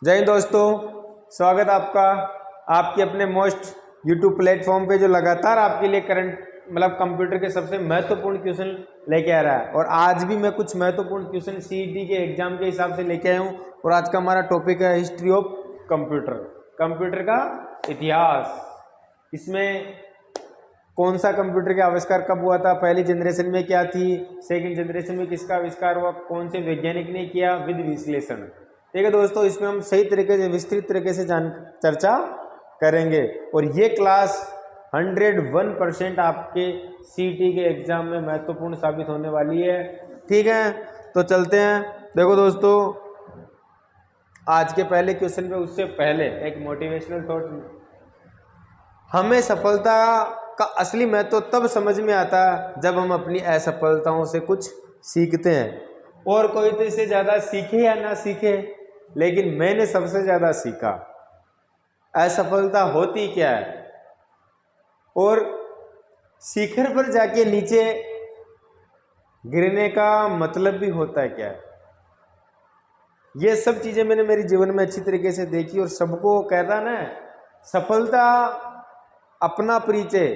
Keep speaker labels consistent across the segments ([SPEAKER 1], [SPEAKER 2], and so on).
[SPEAKER 1] जय हिंद दोस्तों, स्वागत आपका आपके अपने मोस्ट यूट्यूब प्लेटफॉर्म पे जो लगातार आपके लिए करंट कंप्यूटर के सबसे महत्वपूर्ण क्वेश्चन लेके आ रहा है। और आज भी मैं कुछ महत्वपूर्ण क्वेश्चन सीईटी के एग्जाम के हिसाब से लेके आया हूँ। और आज का हमारा टॉपिक है हिस्ट्री ऑफ कंप्यूटर, कंप्यूटर का इतिहास। इसमें कौन सा कंप्यूटर का आविष्कार कब हुआ था, पहली जनरेशन में क्या थी, सेकंड जनरेशन में किसका आविष्कार हुआ, कौन से वैज्ञानिक ने किया, विद विश्लेषण। ठीक है दोस्तों, इसमें हम सही तरीके से विस्तृत तरीके से चर्चा करेंगे। और ये क्लास 101% आपके सीईटी के एग्जाम में महत्वपूर्ण साबित होने वाली है। ठीक है, तो चलते हैं। देखो दोस्तों, आज के पहले क्वेश्चन पे उससे पहले एक मोटिवेशनल थॉट। हमें सफलता का असली महत्व तब समझ में आता है जब हम अपनी असफलताओं से कुछ सीखते हैं। और कोई तो इससे ज़्यादा सीखे या ना सीखे, लेकिन मैंने सबसे ज़्यादा सीखा असफलता होती क्या है और शिखर पर जाके नीचे गिरने का मतलब भी होता है क्या है। ये सब चीज़ें मैंने मेरे जीवन में अच्छी तरीके से देखी। और सबको कहता ना, सफलता अपना परिचय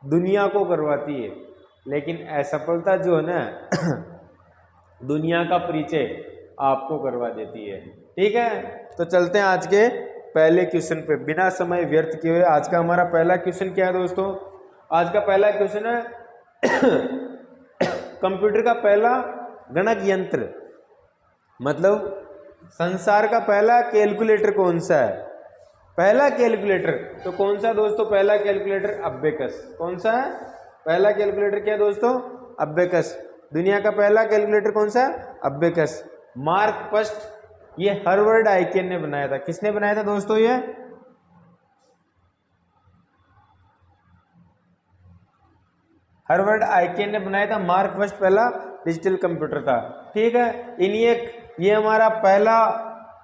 [SPEAKER 1] दुनिया को करवाती है, लेकिन असफलता जो है ना दुनिया का परिचय आपको करवा देती है। ठीक है, तो चलते हैं आज के पहले क्वेश्चन पे बिना समय व्यर्थ किए हुए। आज का हमारा पहला क्वेश्चन क्या है दोस्तों? आज का पहला क्वेश्चन है कंप्यूटर का पहला गणक यंत्र, मतलब संसार का पहला कैलकुलेटर कौन सा है? पहला कैलकुलेटर तो कौन सा दोस्तों? पहला कैलकुलेटर अबेकस। कौन सा है पहला कैलकुलेटर? क्या दोस्तों? अबेकस। दुनिया का पहला कैलकुलेटर कौन सा? अबेकस। मार्क फर्स्ट, ये हार्वर्ड आइकेन ने बनाया था। किसने बनाया था दोस्तों? ये हार्वर्ड आइकेन ने बनाया था। मार्क फर्स्ट पहला डिजिटल कंप्यूटर था। ठीक है, इनिएक ये हमारा पहला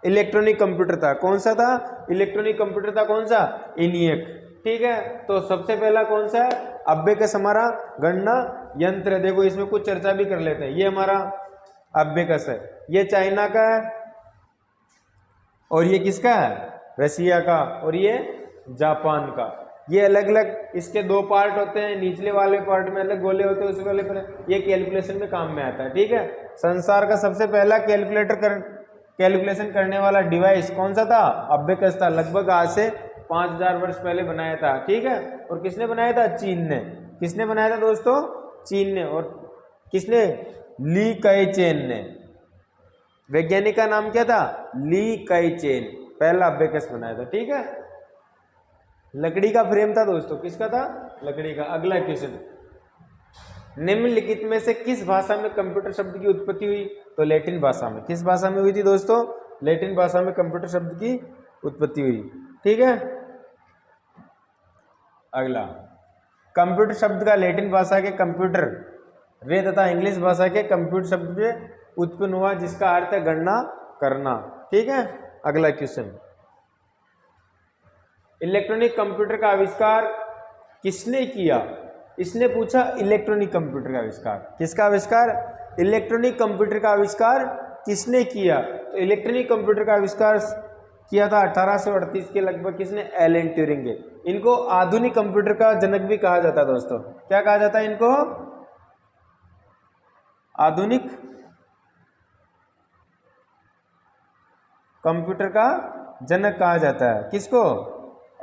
[SPEAKER 1] इलेक्ट्रॉनिक कंप्यूटर था। कौन सा था? इलेक्ट्रॉनिक कंप्यूटर था। कौन सा? इनिएक। ठीक है, तो सबसे पहला कौन सा है? अबेकस हमारा गणना यंत्र है। देखो इसमें कुछ चर्चा भी कर लेते हैं। ये हमारा अबेकस है, ये चाइना का है, और ये किसका है? रसिया का, और ये जापान का। ये अलग अलग इसके दो पार्ट होते हैं। निचले वाले पार्ट में अलग गोले होते हैं, उस वाले पर ये कैलकुलेशन में काम में आता है। ठीक है, संसार का सबसे पहला कैलकुलेशन करने वाला डिवाइस कौन सा था? अबेकस था। लगभग आज से 5000 वर्ष पहले बनाया था। ठीक है, और किसने बनाया था? चीन ने। किसने बनाया था दोस्तों? चीन ने। और किसने? ली काई चेन ने। वैज्ञानिक का नाम क्या था? ली काई चेन। पहला अबेकस बनाया था। ठीक है, लकड़ी का फ्रेम था दोस्तों। किसका था? लकड़ी का। अगला क्वेश्चन, निम्नलिखित में से किस भाषा में कंप्यूटर शब्द की उत्पत्ति हुई? तो लैटिन भाषा में। किस भाषा में हुई थी दोस्तों? लैटिन भाषा में कंप्यूटर शब्द की उत्पत्ति हुई। ठीक है, अगला, कंप्यूटर शब्द का लैटिन भाषा के कंप्यूटर रे तथा इंग्लिश भाषा के कंप्यूटर शब्द से उत्पन्न हुआ, जिसका अर्थ है गणना करना। ठीक है, अगला क्वेश्चन, इलेक्ट्रॉनिक कंप्यूटर का आविष्कार किसने किया? इसने पूछा इलेक्ट्रॉनिक कंप्यूटर का आविष्कार। किसका आविष्कार? इलेक्ट्रॉनिक कंप्यूटर का आविष्कार किसने किया? तो इलेक्ट्रॉनिक कंप्यूटर का आविष्कार किया था 1838 के लगभग। किसने? Alan Turing. इनको आधुनिक कंप्यूटर का जनक भी कहा जाता है दोस्तों। क्या कहा जाता है इनको? आधुनिक कंप्यूटर का जनक कहा जाता है। किसको?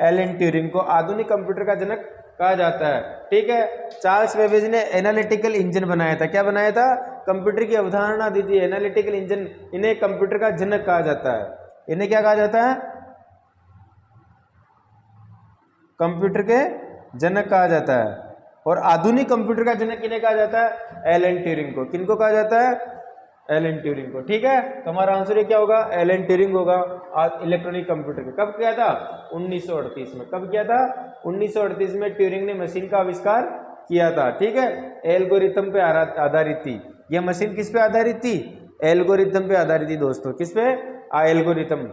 [SPEAKER 1] एलन ट्यूरिंग को आधुनिक कंप्यूटर का जनक कहा जाता है। ठीक है, चार्ल्स बेबेज ने एनालिटिकल इंजन बनाया था। क्या बनाया था? कंप्यूटर की अवधारणा दी थी, एनालिटिकल इंजन। इन्हें कंप्यूटर का जनक कहा जाता है। इन्हें क्या कहा जाता है? कंप्यूटर के जनक कहा जाता है। और आधुनिक कंप्यूटर का जनक किन्हें कहा जाता है? एलन ट्यूरिंग को। किनको कहा जाता है? एलन ट्यूरिंग को। ठीक है, तो हमारा आंसर ये क्या होगा? एलन ट्यूरिंग होगा। इलेक्ट्रॉनिक कंप्यूटर कब किया था? 1938 में। कब किया था? 1938 में ट्यूरिंग ने मशीन का आविष्कार किया था। ठीक है, एल्गोरिथम पे आधारित थी। यह मशीन किस पे आधारित थी? एल्गोरिथम पे आधारित थी दोस्तों। किस पे? एल्गोरिथम।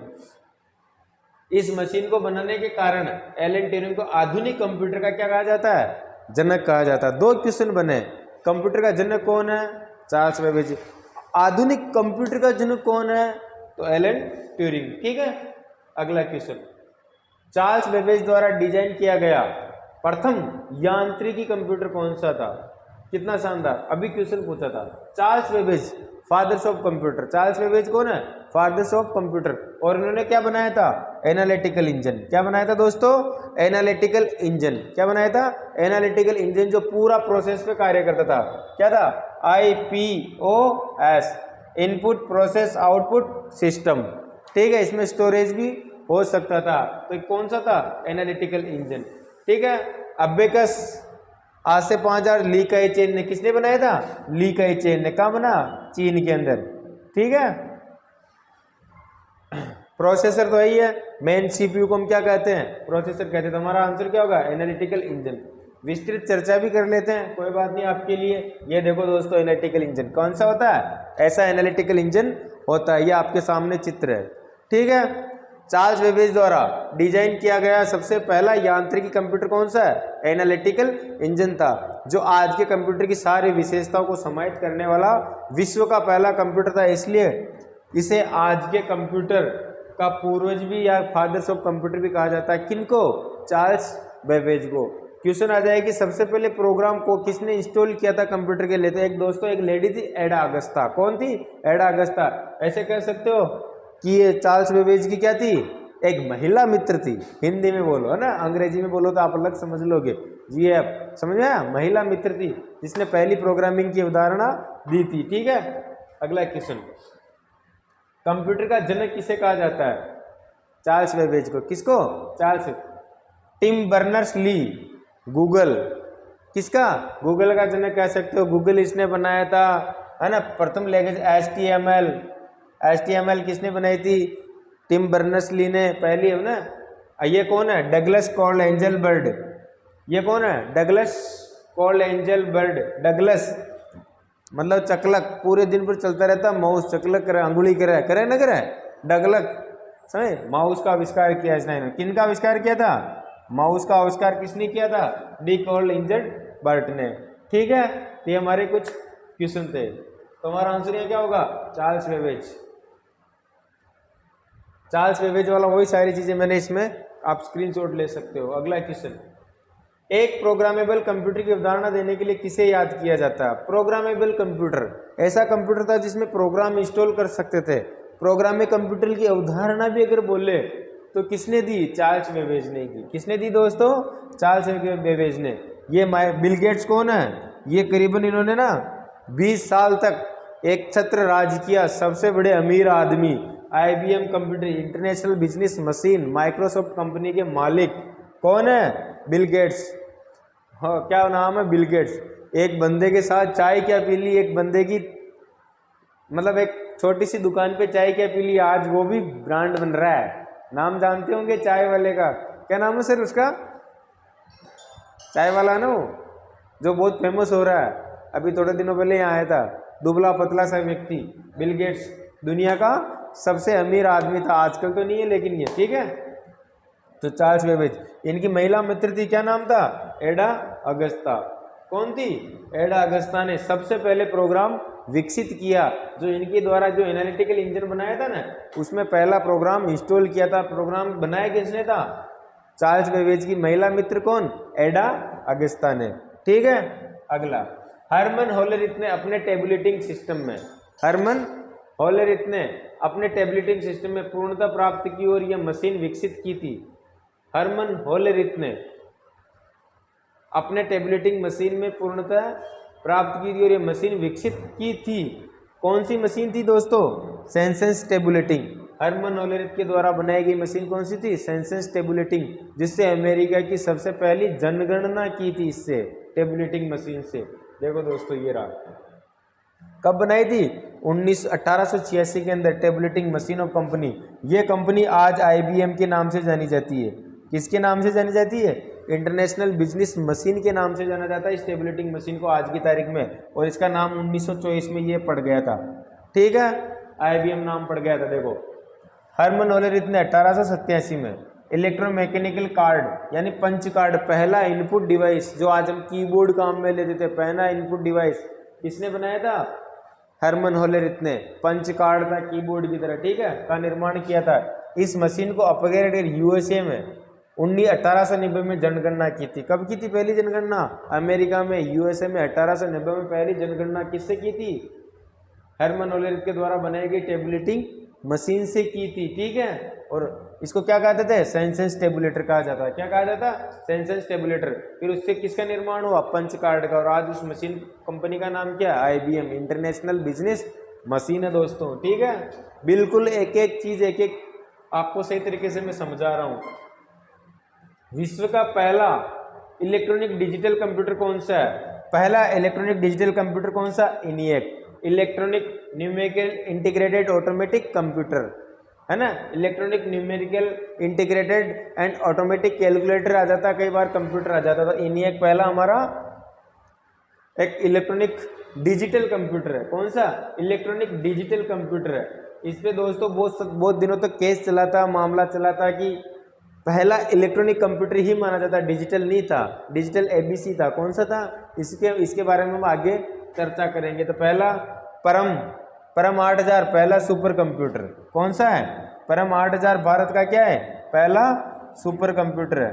[SPEAKER 1] इस मशीन को बनाने के कारण एलन ट्यूरिंग को आधुनिक कंप्यूटर का क्या कहा जाता है? जनक कहा जाता है। दो क्वेश्चन बने, कंप्यूटर का जनक कौन है? Charles Babbage. आधुनिक कंप्यूटर का जनक कौन है? तो एलन ट्यूरिंग। ठीक है, अगला क्वेश्चन, चार्ल्स बेबेज द्वारा डिजाइन किया गया प्रथम यांत्रिकी कंप्यूटर कौन सा था? कितना शानदार, अभी क्वेश्चन पूछा था। Charles Babbage fathers of computer, Charles Babbage कौन है? Fathers of computer. और इन्होंने क्या बनाया था? Analytical engine. क्या बनाया था दोस्तों? Analytical engine. क्या बनाया था? एनालिटिकल इंजन, जो पूरा प्रोसेस पे कार्य करता था। क्या था? IPOS, input process output system. ठीक है, इसमें स्टोरेज भी हो सकता था। तो कौन सा था? Analytical engine. ठीक है, अबेकस आज से 5000 ली काई चेन ने किसने बनाया था? ली काई चेन ने। कहाँ बना? चीन के अंदर। ठीक है, प्रोसेसर तो यही है, मेन CPU को हम क्या कहते हैं? प्रोसेसर कहते हैं। तो हमारा आंसर क्या होगा? Analytical engine. विस्तृत चर्चा भी कर लेते हैं, कोई बात नहीं आपके लिए। ये देखो दोस्तों, एनालिटिकल इंजन कौन सा होता है? ऐसा एनालिटिकल इंजन होता है। ये आपके सामने चित्र है। ठीक है, चार्ल्स बेबेज द्वारा डिजाइन किया गया सबसे पहला यांत्रिकी कंप्यूटर कौन सा है? एनालिटिकल इंजन था, जो आज के कंप्यूटर की सारी विशेषताओं को समाहित करने वाला विश्व का पहला कंप्यूटर था। इसलिए इसे आज के कंप्यूटर का पूर्वज भी या फादर्स ऑफ कंप्यूटर भी कहा जाता है। किनको? चार्ल्स बेबेज को। क्वेश्चन आ जाए कि सबसे पहले प्रोग्राम को किसने इंस्टॉल किया था कंप्यूटर के लिए? तो एक दोस्तों, एक लेडी थी, एडा अगस्ता। कौन थी? एडा अगस्ता। ऐसे कह सकते हो कि ये चार्ल्स बेबेज की क्या थी? एक महिला मित्र थी। हिंदी में बोलो, है ना, अंग्रेजी में बोलो तो आप अलग समझ लोगे। जी आप समझ में आया? महिला मित्र थी जिसने पहली प्रोग्रामिंग की अवधारणा दी थी। ठीक है, अगला क्वेश्चन, कंप्यूटर का जनक किसे कहा जाता है? चार्ल्स बेबेज को। किसको? Charles. Tim Berners Lee, Google. किसका? गूगल का जनक कह सकते हो। गूगल इसने बनाया था, है ना। प्रथम लैंग्वेज HTML किसने बनाई थी? टिम बर्नर्स ली ने पहली, है ना। ये कौन है? Douglas curl angel bird. ये कौन है? Douglas curl angel bird. Douglas मतलब चकलक, पूरे दिन पर चलता रहता माउस, चकलक करे, अंगुली करे, करे ना करे, डगलक। समझे? माउस का आविष्कार किया इसने। किन का आविष्कार किया था? माउस का आविष्कार किसने किया था? डी कॉर्ल एंजल बर्ड ने। ठीक है, ये हमारे कुछ क्वेश्चन थे। तो हमारा आंसर ये क्या होगा? Charles Babbage. चार्ल्स बेबेज वाला वही सारी चीजें मैंने इसमें, आप स्क्रीनशॉट ले सकते हो। अगला क्वेश्चन, एक प्रोग्रामेबल कंप्यूटर की अवधारणा देने के लिए किसे याद किया जाता है? प्रोग्रामेबल कंप्यूटर ऐसा कंप्यूटर था जिसमें प्रोग्राम इंस्टॉल कर सकते थे। प्रोग्रामेबल कंप्यूटर की अवधारणा भी अगर बोले तो किसने दी? चार्ल्स बेबेज ने दी। किसने दी दोस्तों? चार्ल्स बेबेज ने। ये बिल गेट्स कौन है? ये करीबन इन्होंने ना 20 साल तक एक छत्र राज किया। सबसे बड़े अमीर आदमी, IBM computer, international business machine, Microsoft company के मालिक कौन है? Bill Gates. हाँ, क्या नाम है? Bill Gates. एक बंदे के साथ चाय क्या पी ली, एक बंदे की मतलब एक छोटी सी दुकान पे चाय क्या पी ली, आज वो भी ब्रांड बन रहा है। नाम जानते होंगे चाय वाले का? क्या नाम है सर उसका? चाय वाला ना वो, जो बहुत फेमस हो रहा है। अभी थोड़े दिनों पहले यहाँ आया था, दुबला पतला सा व्यक्ति। बिल गेट्स दुनिया का सबसे अमीर आदमी था, आजकल तो नहीं है लेकिन ये। ठीक है, तो चार्ल्स बेबेज। इनकी महिला मित्र थी, क्या नाम था? एडा अगस्ता। कौन थी? एडा अगस्ता ने सबसे पहले प्रोग्राम विकसित किया। जो इनके द्वारा जो एनालिटिकल इंजन बनाया था ना, उसमें पहला प्रोग्राम इंस्टॉल किया था। प्रोग्राम बनाया किसने था? चार्ल्स बेबेज की महिला मित्र कौन? एडा अगस्ता ने। ठीक है, अगला, हरमन होलेरिथ ने अपने टेबुलेटिंग सिस्टम में, हरमन होलेरिथ ने अपने टेबुलेटिंग सिस्टम में पूर्णता प्राप्त की और यह मशीन विकसित की थी। हरमन होलेरिथ ने अपने टेबुलेटिंग मशीन में पूर्णता प्राप्त की थी और यह मशीन विकसित की थी। कौन सी मशीन थी दोस्तों? Senses tabulating. हरमन होलेरिथ के द्वारा बनाई गई मशीन कौन सी थी? सेंसेस टेबुलेटिंग, जिससे अमेरिका की सबसे पहली जनगणना की थी इससे, टेबुलेटिंग मशीन से। देखो दोस्तों, ये रहा। कब बनाई थी? 1886 के अंदर, टेबुलेटिंग मशीन ऑफ कंपनी। ये कंपनी आज IBM के नाम से जानी जाती है। किसके नाम से जानी जाती है? इंटरनेशनल बिजनेस मशीन के नाम से जाना जाता है इस टेबुलेटिंग मशीन को आज की तारीख में। और इसका नाम 1924 में ये पड़ गया था। ठीक है, IBM नाम पड़ गया था। देखो, हरमन होलेरिथ ने 1887 में इलेक्ट्रोमैकेनिकल कार्ड यानी पंच कार्ड, पहला इनपुट डिवाइस, जो आज हम कीबोर्ड काम में लेते थे, पहला इनपुट डिवाइस किसने बनाया था? हरमन होलेरिथ ने पंच कार्ड था कीबोर्ड की तरह, ठीक है, का निर्माण किया था। इस मशीन को अपग्रेड यूएसए में 1890 में जनगणना की थी। कब की थी पहली जनगणना? अमेरिका में, यूएसए में 1890 में पहली जनगणना किससे की थी? हरमन होलेरिथ के द्वारा बनाई गई टेबुलेटिंग मशीन से की थी, ठीक है। और इसको क्या कहते थे? सेंसेंस टेबुलेटर कहा जाता है। क्या कहा जाता? Senescence tabulator. फिर उससे किसका निर्माण हुआ? पंच कार्ड का। और आज उस मशीन कंपनी का नाम क्या है? IBM, इंटरनेशनल बिजनेस मशीन है दोस्तों, ठीक है। बिल्कुल एक एक चीज एक एक आपको सही तरीके से मैं समझा रहा हूं। विश्व का पहला इलेक्ट्रॉनिक डिजिटल कंप्यूटर कौन सा है? पहला इलेक्ट्रॉनिक डिजिटल कंप्यूटर कौन सा? ENIAC, electronic numerical integrated automatic computer, है ना। Electronic numerical integrated and automatic calculator आ जाता, कई बार कंप्यूटर आ जाता। तो ENIAC पहला हमारा एक इलेक्ट्रॉनिक डिजिटल कंप्यूटर है। कौन सा? इलेक्ट्रॉनिक डिजिटल कंप्यूटर है। इस पे दोस्तों बहुत दिनों तक केस चला था, मामला चला था कि पहला इलेक्ट्रॉनिक कंप्यूटर ही माना जाता, डिजिटल नहीं था, डिजिटल ABC था। कौन सा था? इसके बारे में हम आगे चर्चा करेंगे। तो पहला परम 8000 पहला सुपर कंप्यूटर कौन सा है? परम 8000 भारत का क्या है? पहला सुपर कंप्यूटर है।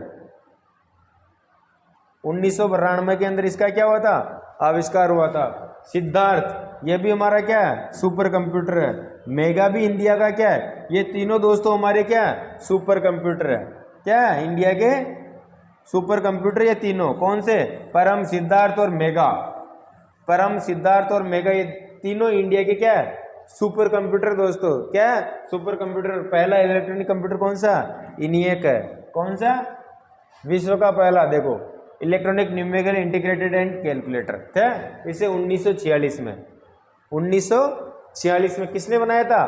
[SPEAKER 1] 1992 के अंदर इसका क्या हुआ था? आविष्कार हुआ था। सिद्धार्थ, ये भी हमारा क्या है? सुपर कंप्यूटर है। मेगा भी इंडिया का क्या है? ये तीनों दोस्तों हमारे क्या है? सुपर कंप्यूटर है। क्या है? इंडिया के सुपर कंप्यूटर ये तीनों। कौन से? परम, सिद्धार्थ और मेगा। परम, सिद्धार्थ और मेगा, ये तीनों इंडिया के क्या है? सुपर कंप्यूटर दोस्तों। क्या है? Super computer. पहला इलेक्ट्रॉनिक कंप्यूटर कौन सा? ENIAC है। कौन सा? विश्व का पहला, देखो, electronic numerical integrated and calculator था। इसे 1946 में किसने बनाया था?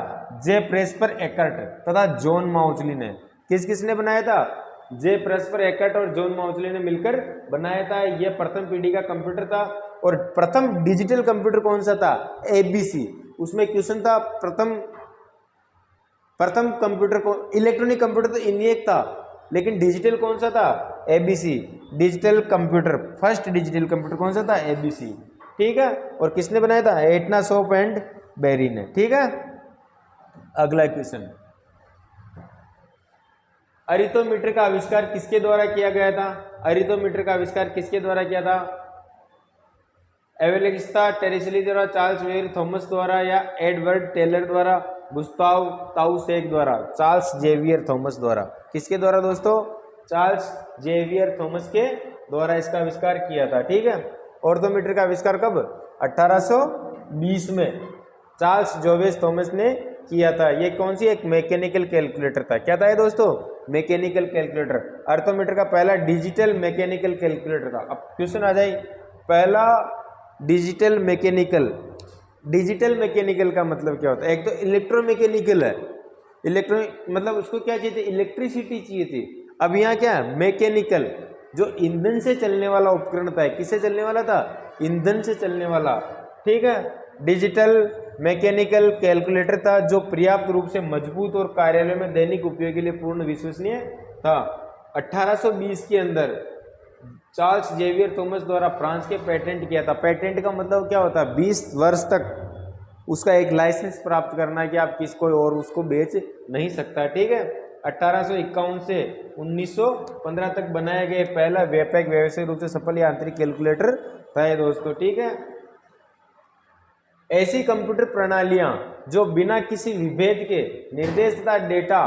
[SPEAKER 1] जे प्रेस्पर एकर्ट तथा जॉन माउचली ने। किसने बनाया था? जे प्रेस्पर एकर्ट और जॉन माउचली ने मिलकर बनाया था। यह प्रथम पीढ़ी का कंप्यूटर था। और प्रथम डिजिटल कंप्यूटर कौन सा था? ABC। उसमें क्वेश्चन था प्रथम कंप्यूटर को, इलेक्ट्रॉनिक कंप्यूटर तो ENIAC था, लेकिन डिजिटल कौन सा था? ABC, digital computer. First digital computer कौन सा था? ABC, ठीक है। और किसने बनाया था? एटना, शॉप एंड बेरी ने, ठीक है। अगला क्वेश्चन, अरिथोमीटर का आविष्कार किसके द्वारा किया गया था? अरिथोमीटर का आविष्कार किसके द्वारा किया था? एवेलिक्स्ता टेरेसली द्वारा, चार्ल्स वेयर थॉमस द्वारा, या एडवर्ड टेलर द्वारा, गुस्ताव ताउसेक द्वारा? चार्ल्स जेवियर थॉमस द्वारा। किसके द्वारा दोस्तों? चार्ल्स जेवियर थॉमस के द्वारा इसका आविष्कार किया था, ठीक है। ऑर्थोमीटर का आविष्कार कब? 1820 में चार्ल्स जोवेस थॉमस ने किया था। ये कौन सी? एक मैकेनिकल कैलकुलेटर था। क्या था ये दोस्तों? Mechanical calculator. अर्थोमीटर का पहला डिजिटल मैकेनिकल कैलकुलेटर था। अब क्वेश्चन आ जाए, पहला डिजिटल मैकेनिकल का मतलब क्या होता है? एक तो इलेक्ट्रोमैकेनिकल है, इलेक्ट्रॉनिक मतलब उसको क्या चाहिए थी? इलेक्ट्रिसिटी चाहिए थी। अब यहाँ क्या है? मैकेनिकल, जो ईंधन से चलने वाला उपकरण था। किससे चलने वाला था? ईंधन से चलने वाला, ठीक है। डिजिटल मैकेनिकल कैलकुलेटर था जो पर्याप्त रूप से मजबूत और कार्यालय में दैनिक उपयोग के लिए पूर्ण विश्वसनीय था। 1820 के अंदर चार्ल्स जेवियर थॉमस द्वारा फ्रांस के पेटेंट किया था। पेटेंट का मतलब क्या होता है? 20 वर्ष तक उसका एक लाइसेंस प्राप्त करना है कि आप किसको और उसको बेच नहीं सकता, ठीक है। 1851 से 1915 तक बनाया गया पहला व्यापक व्यवसायिक रूप से सफल यांत्रिक कैलकुलेटर था ये दोस्तों, ठीक है। ऐसी कंप्यूटर प्रणालियां जो बिना किसी विभेद के निर्देश तथा डेटा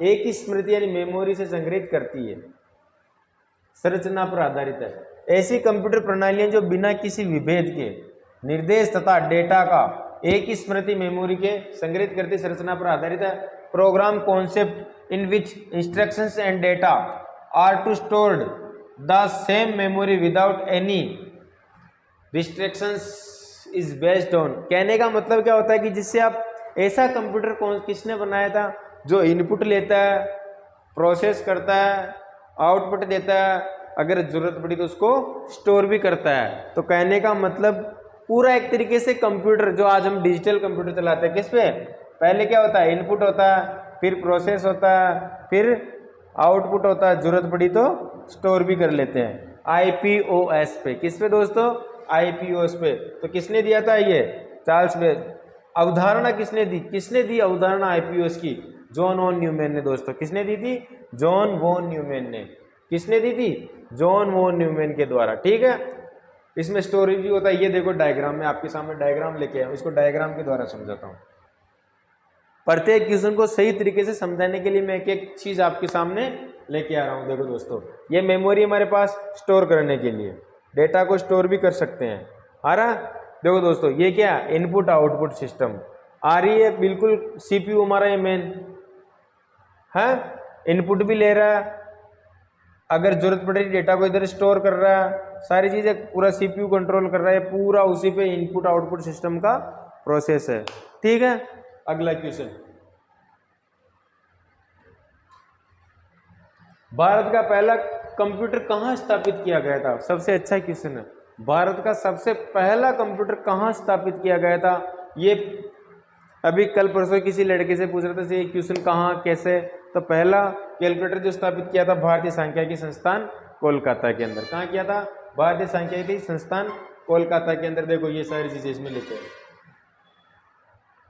[SPEAKER 1] एक ही स्मृति यानी मेमोरी से संग्रहित करती है, संरचना पर आधारित है। ऐसी कंप्यूटर प्रणालियां जो बिना किसी विभेद के निर्देश तथा डेटा का एक ही स्मृति मेमोरी के संग्रहित करती संरचना पर आधारित है। Program concept in which instructions and data are to stored the same memory without any restrictions is based on. कहने का मतलब क्या होता है कि जिससे आप ऐसा कंप्यूटर कौन किसने बनाया था जो इनपुट लेता है, प्रोसेस करता है, आउटपुट देता है, अगर जरूरत पड़ी तो उसको स्टोर भी करता है। तो कहने का मतलब पूरा एक तरीके से कंप्यूटर जो आज हम डिजिटल कंप्यूटर चलाते हैं, किस पे? पहले क्या होता है? इनपुट होता है, फिर प्रोसेस होता है, फिर आउटपुट होता है, जरूरत पड़ी तो स्टोर भी कर लेते हैं IPOS पे। किस पे दोस्तों? IPOS पे। तो किसने दिया था ये? चार्ल्स अवधारणा किसने दी? किसने दी अवधारणा आईपीओएस की? जॉन वॉन न्यूमैन ने दोस्तों। किसने दी थी? जॉन वॉन न्यूमैन ने। किसने दी थी? जॉन वॉन न्यूमैन के द्वारा। ठीक है, इसमें स्टोरी भी होता है। ये देखो डायग्राम में आपके सामने डायग्राम लेके आया, इसको डायग्राम के द्वारा समझाता हूँ। प्रत्येक क्वेश्चन को सही तरीके से समझाने के लिए मैं एक एक चीज आपके सामने लेके आ रहा हूँ। देखो दोस्तों, ये मेमोरी हमारे पास स्टोर करने के लिए, डेटा को स्टोर भी कर सकते हैं। आ रहा? देखो दोस्तों, ये क्या इनपुट आउटपुट सिस्टम आ रही है, बिल्कुल सीपीयू हमारा ये मेन है, इनपुट भी ले रहा है, अगर जरूरत पड़े डेटा को इधर स्टोर कर रहा है, सारी चीजें पूरा सीपीयू कंट्रोल कर रहा है, पूरा उसी पे इनपुट आउटपुट सिस्टम का प्रोसेस है। ठीक है, अगला क्वेश्चन, भारत का पहला कंप्यूटर कहाँ स्थापित किया गया था? सबसे अच्छा क्वेश्चन है। भारत का सबसे पहला कंप्यूटर कहाँ स्थापित किया गया था? ये अभी कल परसों किसी लड़के से पूछ रहे थे ये क्वेश्चन कहाँ कैसे, तो पहला कैलकुलेटर जो स्थापित किया था भारतीय सांख्यिकी संस्थान कोलकाता के अंदर। कहाँ किया था? भारतीय सांख्यिकी संस्थान कोलकाता के अंदर। देखो ये सारी चीजें इसमें लिखे हैं।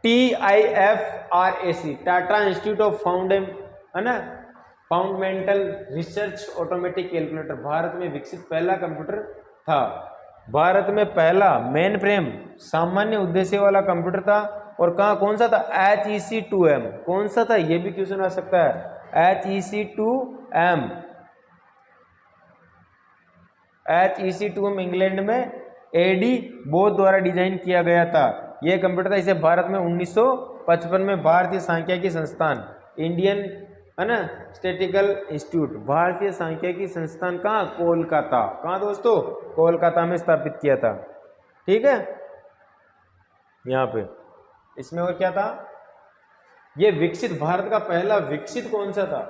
[SPEAKER 1] TIFRAC, टाटा इंस्टीट्यूट ऑफ है ना, फाउंडेमेंटल रिसर्च ऑटोमेटिक कैलकुलेटर, भारत में विकसित पहला कंप्यूटर था। भारत में पहला मेन फ्रेम सामान्य उद्देश्य वाला कंप्यूटर था। और कहाँ कौन सा था? HEC2M। कौन सा था? ये भी क्वेश्चन आ सकता है। HEC2M। HEC2M इंग्लैंड में AD बोथ द्वारा डिजाइन किया गया था। यह कंप्यूटर था। इसे भारत में 1955 में भारतीय सांख्यिकी संस्थान इंडियन है ना स्टैटिस्टिकल इंस्टीट्यूट, भारतीय सांख्यिकी संस्थान कहाँ? कोलकाता। कहाँ दोस्तों? कोलकाता में स्थापित किया था। ठीक है, यहाँ पे इसमें और क्या था? ये विकसित, भारत का पहला विकसित कौन सा था?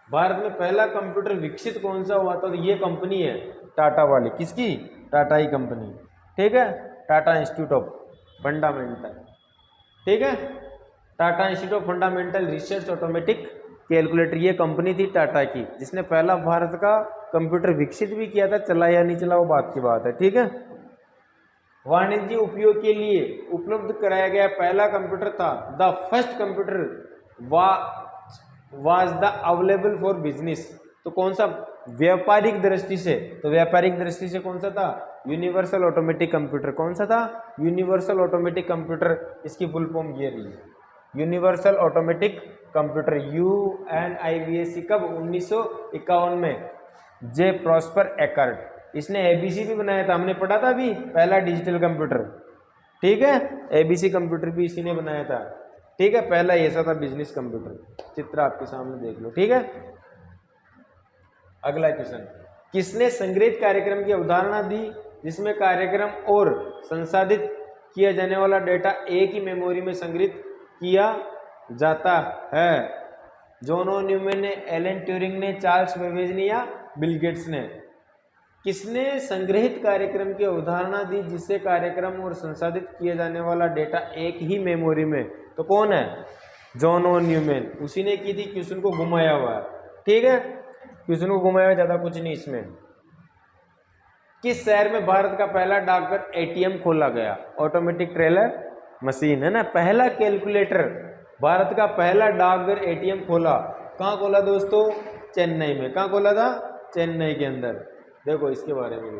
[SPEAKER 1] भारत में पहला कंप्यूटर विकसित कौन सा हुआ था? तो ये कंपनी है टाटा वाली। किसकी? टाटा ही कंपनी। ठीक है, टाटा इंस्टीट्यूट ऑफ फंडामेंटल। ठीक है, Tata institute of fundamental research automatic calculator, ये कंपनी थी टाटा की, जिसने पहला भारत का कंप्यूटर विकसित भी किया था। चला या नहीं चला वो बात की बात है। ठीक है, वाणिज्य उपयोग के लिए उपलब्ध कराया गया पहला कंप्यूटर था। The first computer was the available for business. तो कौन सा? व्यापारिक दृष्टि से। तो व्यापारिक दृष्टि से कौन सा था? Universal automatic computer. कौन सा था? Universal automatic computer. इसकी फुल फॉर्म ये रही है, यूनिवर्सल ऑटोमेटिक कंप्यूटर, UNIVAC। कब? 1951 में जे प्रॉस्पर एकर्ट। इसने ABC भी बनाया था, हमने पढ़ा था अभी, पहला डिजिटल कंप्यूटर। ठीक है, ABC कंप्यूटर भी इसी ने बनाया था। ठीक है, पहला ऐसा था बिजनेस कंप्यूटर। चित्र आपके सामने देख लो। ठीक है, अगला क्वेश्चन, किसने संग्रहित कार्यक्रम की अवधारणा दी जिसमें कार्यक्रम और संसाधित किया जाने वाला डेटा एक ही मेमोरी में संग्रहित किया जाता है? जॉन वॉन न्यूमैन ने, एलन ट्यूरिंग ने, चार्ल्स बेबेज ने या बिल गेट्स ने? किसने संग्रहित कार्यक्रम की अवधारणा दी जिससे कार्यक्रम और संसाधित किया जाने वाला डेटा एक ही मेमोरी में? तो कौन है? John von Neumann. उसी ने की थी। क्वेश्चन को घुमाया हुआ है। ठीक है, क्वेश्चन को घुमाया हुआ, ज्यादा कुछ नहीं इसमें। किस शहर में भारत का पहला डाकघर ATM खोला गया? ऑटोमेटिक टेलर मशीन है ना, पहला कैलकुलेटर, भारत का पहला डाकघर ATM खोला। कहाँ खोला दोस्तों? चेन्नई में। कहाँ खोला था? चेन्नई के अंदर। देखो इसके बारे में भी,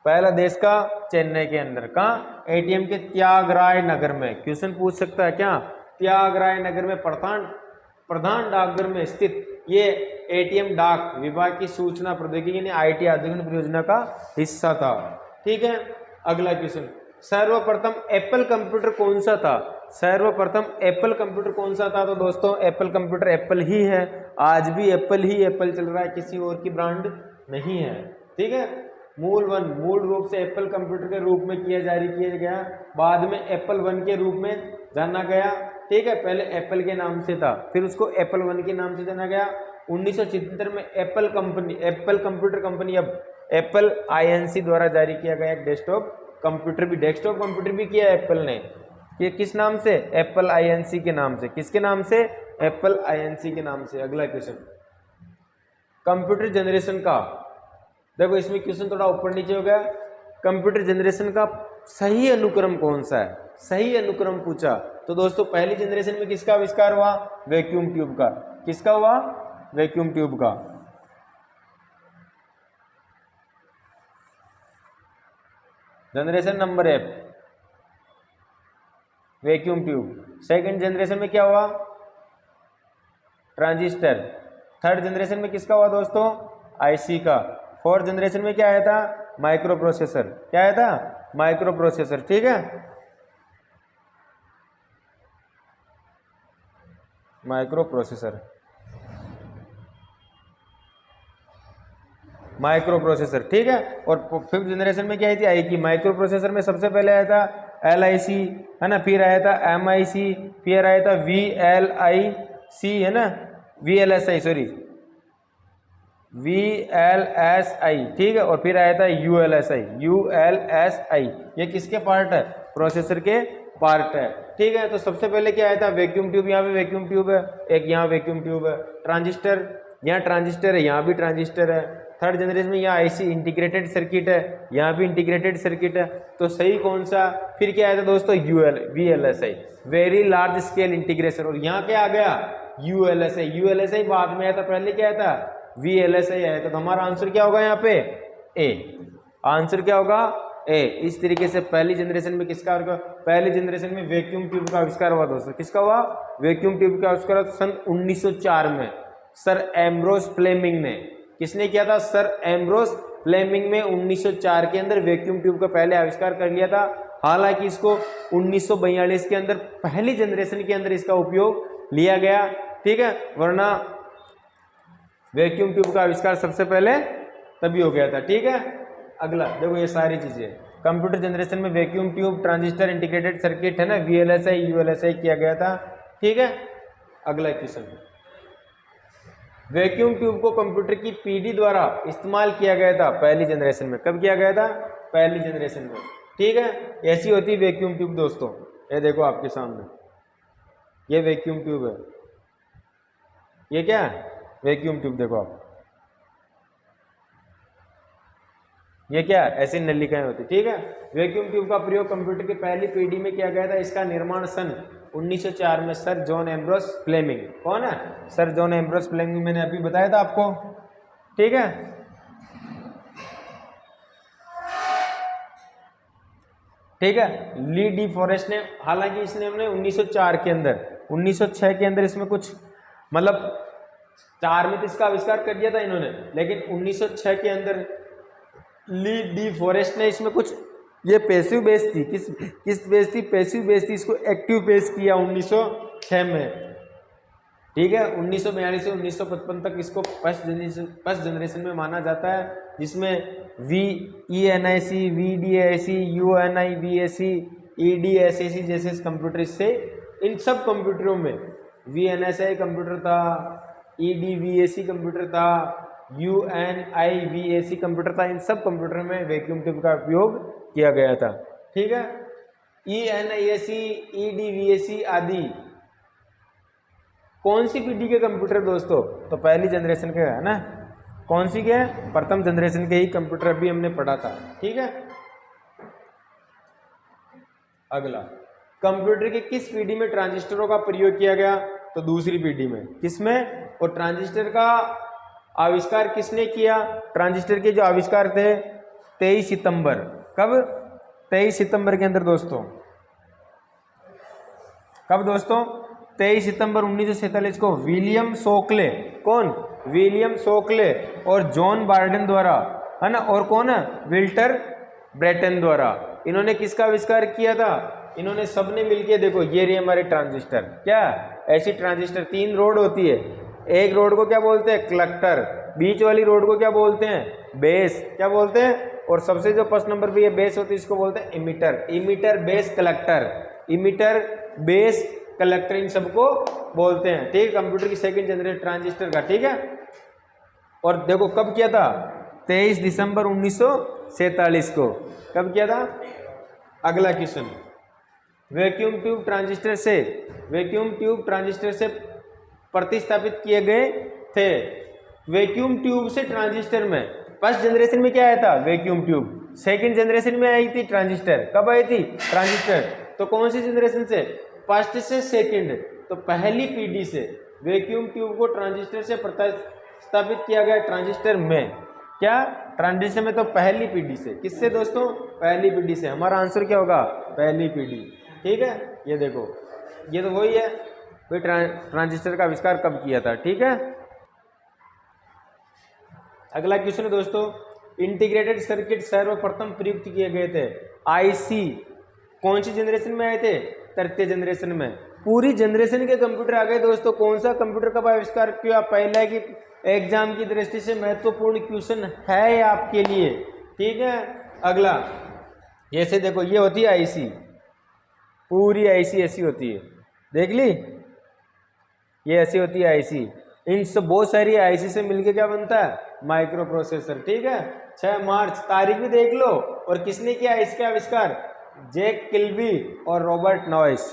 [SPEAKER 1] पहला देश का चेन्नई के अंदर। कहाँ? ATM के त्यागराय नगर में। क्वेश्चन पूछ सकता है क्या? त्यागराय नगर में प्रधान डाकघर में स्थित ये ATM डाक विभाग की सूचना प्रौद्योगिकी यानी IT आधुनिक परियोजना का हिस्सा था। ठीक है, अगला क्वेश्चन, सर्वप्रथम एप्पल कंप्यूटर कौन सा था? सर्वप्रथम एप्पल कंप्यूटर कौन सा था? तो दोस्तों एप्पल कंप्यूटर एप्पल ही है। आज भी एप्पल चल रहा है, किसी और की ब्रांड नहीं है। ठीक है, मूल रूप से एप्पल कंप्यूटर के रूप में जारी किया गया, बाद में एप्पल 1 के रूप में जाना गया। ठीक है, पहले एप्पल के नाम से था, फिर उसको एप्पल 1 के नाम से जाना गया। 1976 में एप्पल कंप्यूटर कंपनी, अब एप्पल INC द्वारा जारी किया गया एक डेस्कटॉप कंप्यूटर भी किया एप्पल ने। ये किस नाम से? एप्पल INC के नाम से। किसके नाम से? एप्पल INC के नाम से। अगला क्वेश्चन, कंप्यूटर जनरेशन का, देखो इसमें क्वेश्चन थोड़ा ऊपर नीचे हो गया। कंप्यूटर जनरेशन का सही अनुक्रम कौन सा है? सही अनुक्रम पूछा। तो दोस्तों पहली जनरेशन में किसका आविष्कार हुआ? वैक्यूम ट्यूब का। किसका हुआ? वैक्यूम ट्यूब का। Generation number F vacuum tube. Second generation में क्या हुआ? ट्रांजिस्टर। थर्ड जनरेशन में किसका हुआ दोस्तों? आईसी का। फोर्थ जनरेशन में क्या आया था? Micro processor. क्या आया था? Micro processor. ठीक है, माइक्रो प्रोसेसर। माइक्रो प्रोसेसर, ठीक है। और फिफ्थ जनरेशन में क्या आई थी? आई की। माइक्रो प्रोसेसर में सबसे पहले आया था LIC, है ना, फिर आया था MIC, फिर आया था VLIC, है ना, VLSI, सॉरी VLSI, ठीक है, और फिर आया था ULSI। ये किसके पार्ट है? प्रोसेसर के पार्ट है, ठीक है। तो सबसे पहले क्या आया था? Vacuum tube. यहाँ पे वैक्यूम ट्यूब है, एक यहाँ वैक्यूम ट्यूब है। ट्रांजिस्टर, यहाँ ट्रांजिस्टर है, यहाँ भी ट्रांजिस्टर है। थर्ड जनरेशन में यहाँ IC इंटीग्रेटेड सर्किट है, यहाँ भी इंटीग्रेटेड सर्किट है। तो सही कौन सा? फिर क्या आया था दोस्तों? VLSI, very large scale integration. और यहाँ क्या आ गया? ULSI बाद में आया था, पहले क्या आया था? VLSI आया था। तो हमारा आंसर क्या होगा यहाँ पे? ए। आंसर क्या होगा? ए। इस तरीके से पहली जनरेशन में किसका होगा? पहली जनरेशन में वैक्यूम ट्यूब का आविष्कार हुआ दोस्तों। किसका हुआ? वैक्यूम ट्यूब का आविष्कार सन 1904 में सर एम्ब्रोस फ्लेमिंग ने। किसने किया था? सर एम्ब्रोस फ्लेमिंग में 1904 के अंदर वैक्यूम ट्यूब का पहले आविष्कार कर लिया था। हालांकि इसको 1942 के अंदर पहली जनरेशन के अंदर इसका उपयोग लिया गया, ठीक है, वरना वैक्यूम ट्यूब का आविष्कार सबसे पहले तभी हो गया था, ठीक है। अगला देखो, ये सारी चीजें कंप्यूटर जनरेशन में vacuum tube, transistor, integrated circuit, है ना, VLSI ULSI किया गया था, ठीक है। अगला क्वेश्चन, वैक्यूम ट्यूब को कंप्यूटर की PD द्वारा इस्तेमाल किया गया था पहली जनरेशन में। कब किया गया था? पहली जनरेशन में, ठीक है। ऐसी होती वैक्यूम ट्यूब दोस्तों। ये देखो आपके सामने, ये वैक्यूम ट्यूब है। ये क्या है? Vacuum tube. देखो आप, ये क्या है? ऐसी नलिकाएं होती, ठीक है। वैक्यूम ट्यूब का प्रयोग कंप्यूटर की पहली पीढ़ी में किया गया था। इसका निर्माण सन 1904 में सर जॉन एम्ब्रोस फ्लेमिंग। कौन है? सर जॉन एम्ब्रोस फ्लेमिंग, मैंने अभी बताया था आपको, ठीक है। ठीक है, ली डी फॉरेस्ट ने, हालांकि इसने हमने 1904 के अंदर, 1906 के अंदर इसमें कुछ मतलब 4 में तो इसका आविष्कार कर दिया था इन्होंने, लेकिन 1906 के अंदर ली डी फॉरेस्ट ने इसमें कुछ, ये पैसिव बेस थी, किस बेस थी? पैसिव बेस थी। इसको एक्टिव बेस किया 1906 में, ठीक है। 1942 से 1955 तक इसको फर्स्ट जनरेशन में माना जाता है, जिसमें VENIC, VDAC, UNI, VAC, EDSAC जैसे कंप्यूटर, इससे इन सब कंप्यूटरों में VNSI कंप्यूटर था, EDVAC कंप्यूटर था, UNIVAC कंप्यूटर था। इन सब कंप्यूटर में वैक्यूम ट्यूब का उपयोग किया गया था, ठीक है। ENIAC, EDVAC आदि कौन सी पीढ़ी के कंप्यूटर दोस्तों? तो पहली जनरेशन के, है ना। कौन सी के? प्रथम जनरेशन के ही कंप्यूटर अभी हमने पढ़ा था, ठीक है। अगला, कंप्यूटर की किस पीढ़ी में ट्रांजिस्टरों का प्रयोग किया गया? तो दूसरी पीढ़ी में। किसमें? और ट्रांजिस्टर का आविष्कार किसने किया? ट्रांजिस्टर के जो आविष्कार थे 23 सितंबर, कब? 23 सितंबर के अंदर दोस्तों। कब दोस्तों? 23 सितंबर 1947 को विलियम शोकले, कौन? विलियम शोकले और जॉन बार्डन द्वारा, है ना, और कौन है? विल्टर ब्रेटन द्वारा। इन्होंने किसका आविष्कार किया था? इन्होंने सबने मिलके, देखो ये रही हमारे ट्रांजिस्टर, क्या ऐसी ट्रांजिस्टर 3 रोड होती है। एक रोड को क्या बोलते हैं? कलेक्टर। बीच वाली रोड को क्या बोलते हैं? बेस। क्या बोलते हैं? और सबसे जो फर्स्ट नंबर पे ये बेस होती है, इसको बोलते हैं emitter. Emitter, base, collector. Emitter, base, collector, इन सबको बोलते हैं, ठीक है। कंप्यूटर की सेकंड जनरेशन ट्रांजिस्टर का, ठीक है। और देखो कब किया था? 23 दिसंबर 1947 को। कब किया था? अगला क्वेश्चन, वैक्यूम ट्यूब ट्रांजिस्टर से प्रतिस्थापित किए गए थे। वैक्यूम ट्यूब से ट्रांजिस्टर में फर्स्ट जनरेशन में क्या आया था? Vacuum tube. सेकंड जनरेशन में आई थी ट्रांजिस्टर। कब आई थी? ट्रांजिस्टर तो कौन सी जनरेशन से? फर्स्ट से सेकंड, तो पहली पीढ़ी से वैक्यूम ट्यूब को ट्रांजिस्टर से प्रतिस्थापित किया गया ट्रांजिस्टर में। क्या? ट्रांजिस्टर में, तो पहली पीढ़ी से। किससे दोस्तों? पहली पीढ़ी से। हमारा आंसर क्या होगा? पहली पीढ़ी। ठीक है, ये देखो, ये तो वही है भाई, ट्रांजिस्टर का आविष्कार कब किया था। ठीक है, अगला क्वेश्चन है दोस्तों, इंटीग्रेटेड सर्किट सर्वप्रथम प्रयुक्त किए गए थे आईसी कौन सी जनरेशन में आए थे? तृतीय जनरेशन में। पूरी जनरेशन के कंप्यूटर आ गए दोस्तों। कौन सा कंप्यूटर कब आविष्कार किया? पहला की एग्जाम की दृष्टि से महत्वपूर्ण क्वेश्चन है आपके लिए। ठीक है, अगला, जैसे देखो ये होती है आईसी, पूरी आईसी ऐसी होती है, देख ली, ये ऐसी होती है आईसी। इन सब बहुत सारी आईसी से मिलके क्या बनता है? Micro processor. ठीक है, 6 मार्च, तारीख भी देख लो। और किसने किया इसका आविष्कार? जैक किल्बी और रॉबर्ट नॉइस।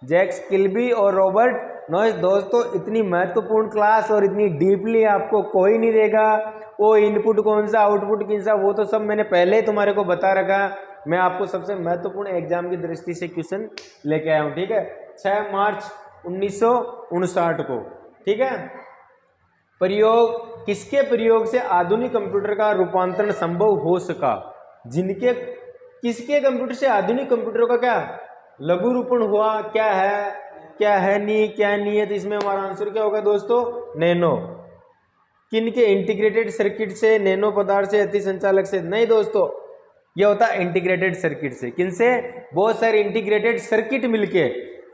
[SPEAKER 1] जैक किल्बी और रॉबर्ट नॉइस। दोस्तों इतनी महत्वपूर्ण क्लास और इतनी डीपली आपको कोई नहीं देगा। वो इनपुट कौन सा, आउटपुट कौन सा, वो तो सब मैंने पहले ही तुम्हारे को बता रखा। मैं आपको सबसे महत्वपूर्ण एग्जाम की दृष्टि से क्वेश्चन लेके आया हूँ। ठीक है, 6 मार्च 1959 को। ठीक है, प्रयोग, किसके प्रयोग से आधुनिक कंप्यूटर का रूपांतरण संभव हो सका? जिनके, किसके कंप्यूटर से आधुनिक कंप्यूटर का क्या लघु रूपण हुआ? क्या है नहीं, क्या नहीं है? तो इसमें हमारा आंसर क्या होगा दोस्तों? नैनो। किनके? इंटीग्रेटेड सर्किट से, नैनो पदार्थ से, अति संचालक से? नहीं दोस्तों, यह होता है इंटीग्रेटेड सर्किट से। किनसे? बहुत सारे इंटीग्रेटेड सर्किट मिलके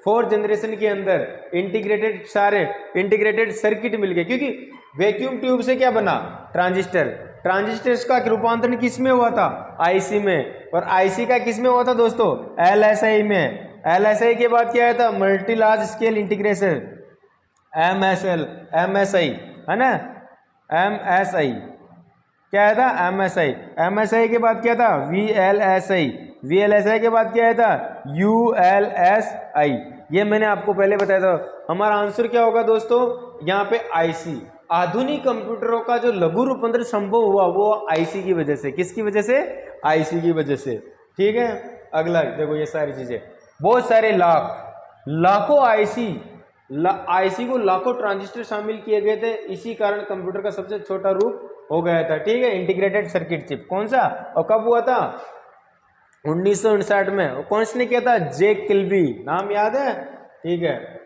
[SPEAKER 1] 4th जनरेशन के अंदर इंटीग्रेटेड, सारे इंटीग्रेटेड सर्किट मिलके। क्योंकि वैक्यूम ट्यूब से क्या बना? ट्रांजिस्टर। ट्रांजिस्टर का रूपांतरण किस में हुआ था? आईसी में। और आईसी का किस में हुआ था दोस्तों? एलएसआई में। एलएसआई के बाद क्या आया था? Multi large scale integration, MSL, MSI, है ना, एमएसआई। क्या आया था? एमएसआई। एमएसआई के बाद क्या था? वीएलएसआई। वीएलएसआई के बाद क्या आया था? यूएलएसआई। ये मैंने आपको पहले बताया था। हमारा आंसर क्या होगा दोस्तों? यहाँ पे आईसी। आधुनिक कंप्यूटरों का जो लघु रूपांतरण संभव हुआ वो आईसी की वजह से। किसकी वजह से? आईसी की वजह से। ठीक है, अगला देखो, ये सारी चीजें, बहुत सारे लाखों आईसी को लाखों ट्रांजिस्टर शामिल किए गए थे। इसी कारण कंप्यूटर का सबसे छोटा रूप हो गया था। ठीक है, इंटीग्रेटेड सर्किट चिप। कौन सा और कब हुआ था? 1959 में। कौन सी ने किया था? Jack Kilby. नाम याद है? ठीक है।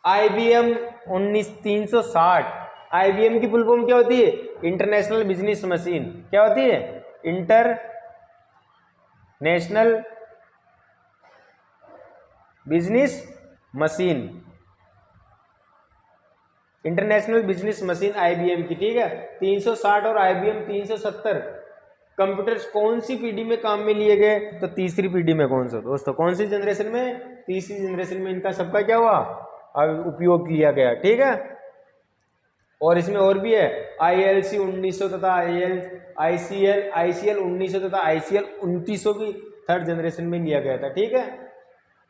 [SPEAKER 1] आईबीएम 1960। आईबीएम की फुल फॉर्म क्या होती है? International business machine. क्या होती है? International business machine. International business machine IBM की। ठीक है, 360 और आईबीएम 370 कंप्यूटर्स कौन सी पीढ़ी में काम में लिए गए? तो तीसरी पीढ़ी में। कौन सा दोस्तों? कौन सी जनरेशन में? तीसरी जनरेशन में इनका सबका क्या हुआ? उपयोग किया गया। ठीक है, और इसमें और भी है, आईएलसी 1900 तथा आईसीएल 1900 तथा आईसीएल 2900 भी 3rd जनरेशन में लिया गया था। ठीक है,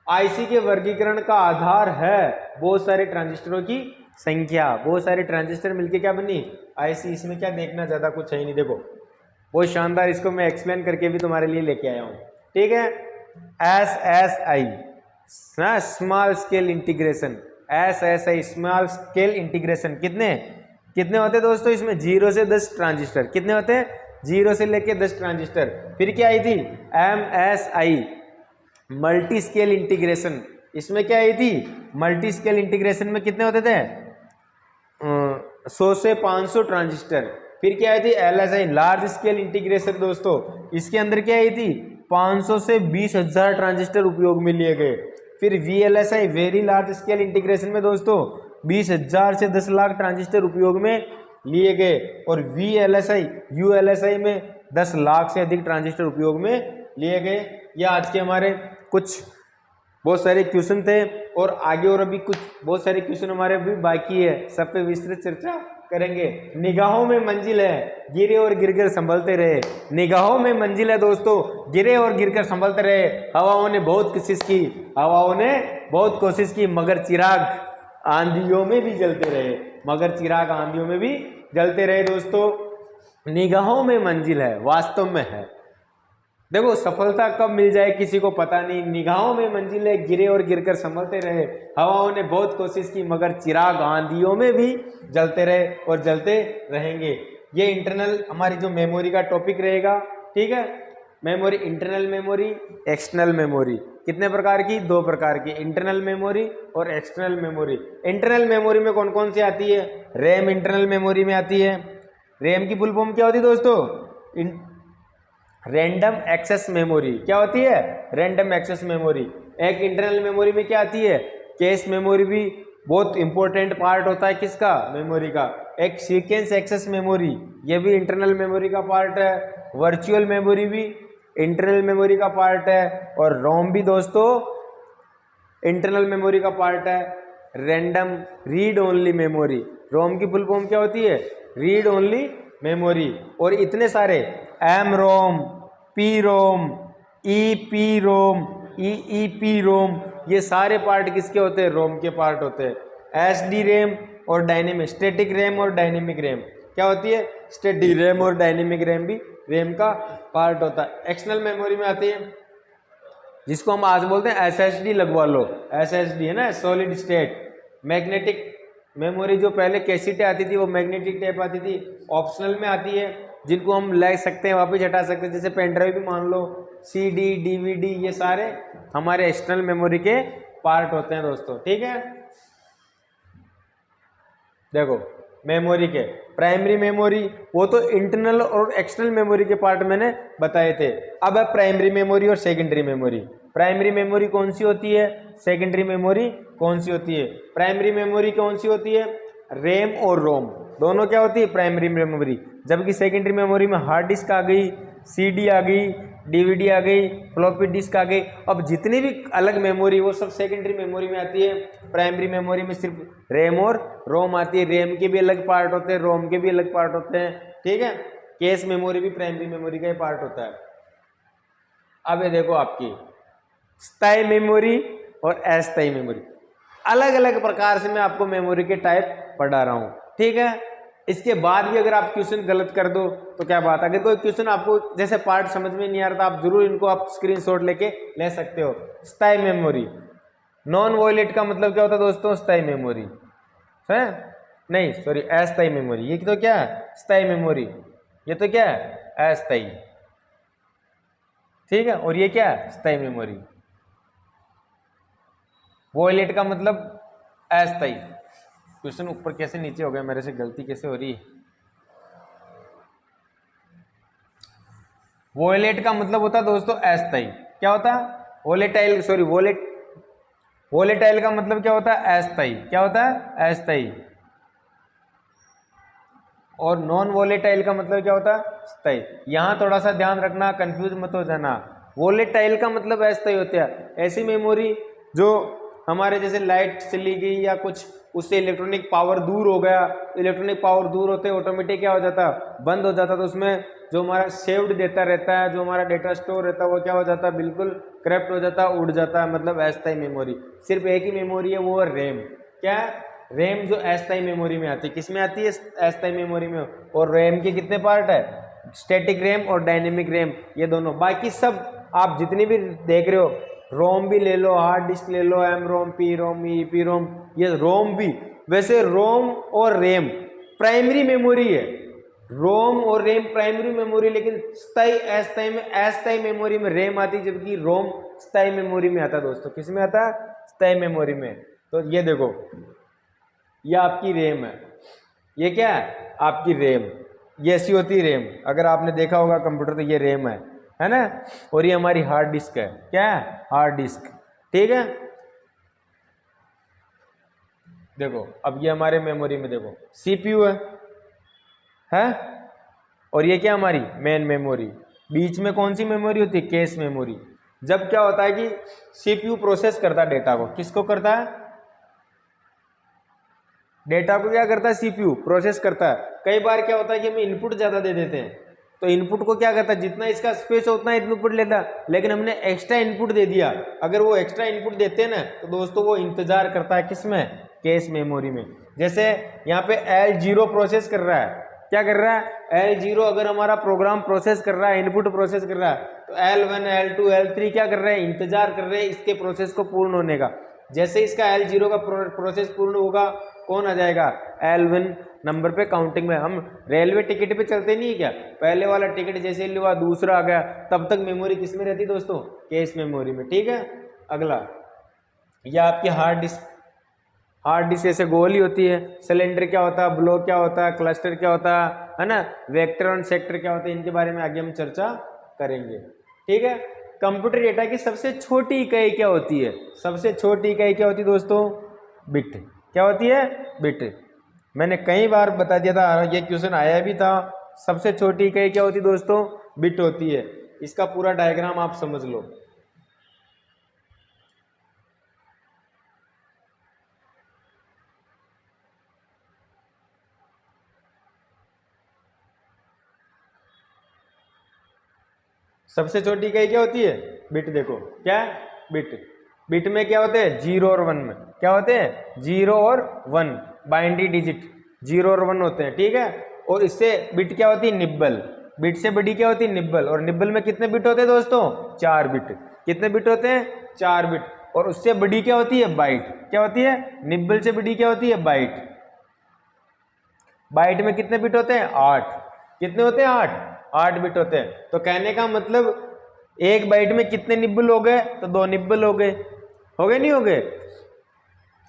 [SPEAKER 1] आईसी के वर्गीकरण का आधार है बहुत सारे ट्रांजिस्टरों की संख्या। बहुत सारे ट्रांजिस्टर मिलके क्या बनी? आईसी। इसमें क्या देखना, ज्यादा कुछ है ही नहीं। देखो बहुत शानदार, इसको मैं एक्सप्लेन करके भी तुम्हारे लिए लेके आया हूँ। ठीक है, SSI, small scale integration. SSI, small scale integration. कितने होते हैं दोस्तों इसमें? 0 से 10 ट्रांजिस्टर। कितने होते हैं? 0 से लेके 10 ट्रांजिस्टर। फिर क्या आई थी? MSI, multi scale integration. इसमें क्या आई थी? मल्टी स्केल इंटीग्रेशन में कितने होते थे? 100 से 500 ट्रांजिस्टर। फिर क्या आई थी? LSI, large scale integration. दोस्तों इसके अंदर क्या आई थी? 500 से 20,000 ट्रांजिस्टर उपयोग में लिए गए। फिर VLSI, very large scale integration में दोस्तों 20,000 से 10 लाख ट्रांजिस्टर उपयोग में लिए गए। और वीएलएसआई, यूएलएसआई में 10 लाख से अधिक ट्रांजिस्टर उपयोग में लिए गए। ये आज के हमारे कुछ बहुत सारे क्वेश्चन थे, और आगे और अभी कुछ बहुत सारे क्वेश्चन हमारे अभी बाकी है, सब पे विस्तृत चर्चा करेंगे। निगाहों में मंजिल है, गिरे और गिरकर संभलते रहे। निगाहों में मंजिल है दोस्तों, गिरे और गिरकर संभलते रहे। हवाओं ने बहुत कोशिश की, हवाओं ने बहुत कोशिश की, मगर चिराग आंधियों में भी जलते रहे। मगर चिराग आंधियों में भी जलते रहे। दोस्तों निगाहों में मंजिल है, वास्तव में है। देखो सफलता कब मिल जाए किसी को पता नहीं, निगाहों में मंजिलें गिरे और गिरकर संभलते रहे, हवाओं ने बहुत कोशिश की मगर चिराग आंधियों में भी जलते रहे और जलते रहेंगे। ये इंटरनल हमारी जो मेमोरी का टॉपिक रहेगा, ठीक है। Memory, internal memory, external memory, कितने प्रकार की? 2 प्रकार की, इंटरनल मेमोरी और एक्सटर्नल मेमोरी। इंटरनल मेमोरी में कौन कौन सी आती है? रैम इंटरनल मेमोरी में आती है। रैम की फुल फॉर्म क्या होती है दोस्तों? Random access memory. क्या होती है? Random access memory. एक इंटरनल मेमोरी में क्या आती है? कैश मेमोरी भी बहुत इंपॉर्टेंट पार्ट होता है किसका? मेमोरी का। एक सीक्वेंस एक्सेस मेमोरी, ये भी इंटरनल मेमोरी का पार्ट है। वर्चुअल मेमोरी भी इंटरनल मेमोरी का पार्ट है। और रोम भी दोस्तों इंटरनल मेमोरी का पार्ट है। Random read only memory, ROM की फुल फॉर्म क्या होती है? Read only memory. और इतने सारे M ROM, P ROM, E P ROM, E P ROM, ये सारे पार्ट किसके होते हैं? रोम के पार्ट होते हैं। एस डी रैम और डायनेमिक, स्टैटिक रैम और डायनेमिक रैम क्या होती है? स्टैटिक रैम और डायनेमिक रैम भी रैम का पार्ट होता है। एक्सटर्नल मेमोरी में आती है जिसको हम आज बोलते हैं एसएसडी, लगवा लो, एसएसडी है ना, सॉलिड स्टेट। मैग्नेटिक मेमोरी जो पहले कैसेटें आती थी वो मैग्नेटिक टेप आती थी, ऑप्शनल में आती है, जिनको हम ले सकते हैं, वापस हटा सकते हैं, जैसे पेन ड्राइव भी मान लो, सीडी, डीवीडी, ये सारे हमारे एक्सटर्नल मेमोरी के पार्ट होते हैं दोस्तों, ठीक है। देखो मेमोरी के प्राइमरी मेमोरी, वो तो इंटरनल और एक्सटर्नल मेमोरी के पार्ट मैंने बताए थे। अब है प्राइमरी मेमोरी और सेकेंडरी मेमोरी। प्राइमरी मेमोरी कौन सी होती है? सेकेंडरी मेमोरी कौन सी होती है? प्राइमरी मेमोरी कौन सी होती है? रैम और रोम दोनों क्या होती है? Primary memory. जबकि सेकेंडरी मेमोरी में हार्ड डिस्क आ गई, सीडी आ गई, डीवीडी आ गई, फ्लॉपी डिस्क आ गई। अब जितनी भी अलग मेमोरी वो सब सेकेंडरी मेमोरी में आती है। प्राइमरी मेमोरी में सिर्फ रैम और रोम आती है। रैम के भी अलग पार्ट होते हैं, रोम के भी अलग पार्ट होते हैं, ठीक है। कैश मेमोरी भी प्राइमरी मेमोरी का ही पार्ट होता है। अब ये देखो आपकी स्थायी मेमोरी और अस्थायी मेमोरी, अलग अलग प्रकार से मैं आपको मेमोरी के टाइप पढ़ा रहा हूँ, ठीक है। इसके बाद भी अगर आप क्वेश्चन गलत कर दो तो क्या बात है? अगर कोई क्वेश्चन आपको जैसे पार्ट समझ में नहीं आ रहा, आप जरूर इनको आप स्क्रीनशॉट लेके ले सकते हो। स्थायी मेमोरी, नॉन वॉयलेट का मतलब क्या होता है दोस्तों? स्थायी मेमोरी है, नहीं सॉरी, अस्थायी मेमोरी। ये तो क्या है? स्थायी मेमोरी। ये तो क्या है? अस्थायी, ठीक है। और ये क्या है? स्थायी मेमोरी। वॉयलेट का मतलब अस्थायी। क्वेश्चन ऊपर कैसे नीचे हो गया मेरे से, गलती कैसे हो रही है? वॉयलेट का मतलब होता है दोस्तों अस्थायी। क्या होता है? वोलेटाइल, सॉरी वोलेटाइल का मतलब क्या होता है? अस्थायी। क्या होता है? अस्थायी। और नॉन वोलेटाइल का मतलब क्या होता है? स्थायी। यहां थोड़ा सा ध्यान रखना, कंफ्यूज मत हो जाना। वोलेटाइल का मतलब अस्थायी होता है ऐसी मेमोरी जो हमारे जैसे लाइट चली गई या कुछ, उससे इलेक्ट्रॉनिक पावर दूर हो गया, इलेक्ट्रॉनिक पावर दूर होते ऑटोमेटिक क्या हो जाता? बंद हो जाता। तो उसमें जो हमारा सेव्ड डेटा रहता है, जो हमारा डेटा स्टोर रहता है, वो क्या हो जाता है? बिल्कुल करप्ट हो जाता, उड़ जाता है, मतलब अस्थायी मेमोरी। सिर्फ एक ही मेमोरी है, वो है रैम। क्या? रैम जो अस्थायी मेमोरी में आती है। किस में आती है? अस्थायी मेमोरी में। और रैम के कितने पार्ट है? स्टैटिक रैम और डायनेमिक रैम, ये दोनों। बाकी सब आप जितनी भी देख रहे हो, रोम भी ले लो, हार्ड डिस्क ले लो, M ROM, P ROM, E P ROM, ये रोम भी। वैसे रोम और रैम प्राइमरी मेमोरी है। रोम और रैम प्राइमरी मेमोरी, लेकिन स्थायी अस्थायी में, अस्थायी मेमोरी में रैम आती है, जबकि रोम स्थायी मेमोरी में आता है दोस्तों। किस में आता है? स्थायी मेमोरी में। तो ये देखो, ये आपकी रैम है, ये क्या है? आपकी रैम। ये ऐसी होती है रैम, अगर आपने देखा होगा कंप्यूटर तो ये रैम है ना। और ये हमारी हार्ड डिस्क है। क्या है? हार्ड डिस्क, ठीक है। देखो अब ये हमारे मेमोरी में देखो सीपीयू है? और ये क्या हमारी मेन मेमोरी। बीच में कौन सी मेमोरी होती है? Cache memory. जब क्या होता है कि सीपीयू प्रोसेस करता है डेटा को, किसको करता है? डेटा को क्या करता है? सीपीयू प्रोसेस करता है। कई बार क्या होता है कि हमें इनपुट ज्यादा दे देते हैं, तो इनपुट को क्या करता है? जितना इसका स्पेस हो उतना इनपुट लेता है, लेकिन हमने एक्स्ट्रा इनपुट दे दिया। अगर वो एक्स्ट्रा इनपुट देते हैं ना, तो दोस्तों वो इंतजार करता है किसमें? कैश मेमोरी में। जैसे यहाँ पे L0 प्रोसेस कर रहा है, क्या कर रहा है, L0 अगर हमारा प्रोग्राम प्रोसेस कर रहा है, इनपुट प्रोसेस कर रहा है, तो L1 L2 L3 क्या कर रहे हैं, इंतजार कर रहे हैं इसके प्रोसेस को पूर्ण होने का। जैसे इसका L0 का प्रोसेस पूर्ण होगा, कौन आ जाएगा, L1 नंबर पे काउंटिंग में। हम रेलवे टिकट पे चलते नहीं है क्या, पहले वाला टिकट जैसे लिया दूसरा आ गया, तब तक मेमोरी किस में रहती दोस्तों, कैश मेमोरी में। ठीक है, अगला यह आपकी हार्ड डिस्क। हार्ड डिस्क ऐसे गोल ही होती है। सिलेंडर क्या होता है, ब्लॉक क्या होता है, क्लस्टर क्या होता है ना, वेक्टर और सेक्टर क्या होते हैं, इनके बारे में आगे हम चर्चा करेंगे। ठीक है, कंप्यूटर डेटा की सबसे छोटी इकाई क्या होती है, सबसे छोटी इकाई क्या होती है दोस्तों, बिट। क्या होती है, बिट। मैंने कई बार बता दिया था, ये क्वेश्चन आया भी था। सबसे छोटी इकाई क्या होती है दोस्तों, बिट होती है। इसका पूरा डायग्राम आप समझ लो। सबसे छोटी इकाई क्या होती है, बिट। देखो क्या है, बिट। बिट में क्या होते हैं, 0 और 1 में क्या होते हैं, 0 और 1 बाइनरी डिजिट 0 और 1 होते हैं। ठीक है, और इससे बिट क्या होती है, निब्बल। बिट से बड़ी क्या होती है, निब्बल। और निब्बल में कितने बिट होते हैं दोस्तों, 4 बिट। कितने बिट होते हैं, 4 बिट। और उससे बड़ी क्या होती है, बाइट। क्या होती है, निब्बल से बड़ी क्या होती है, बाइट। बाइट में कितने बिट होते हैं, 8। कितने होते हैं, 8 बिट होते हैं। तो कहने का मतलब एक बाइट में कितने निब्बल हो गए, तो 2 निब्बल हो गए, नहीं हो गए।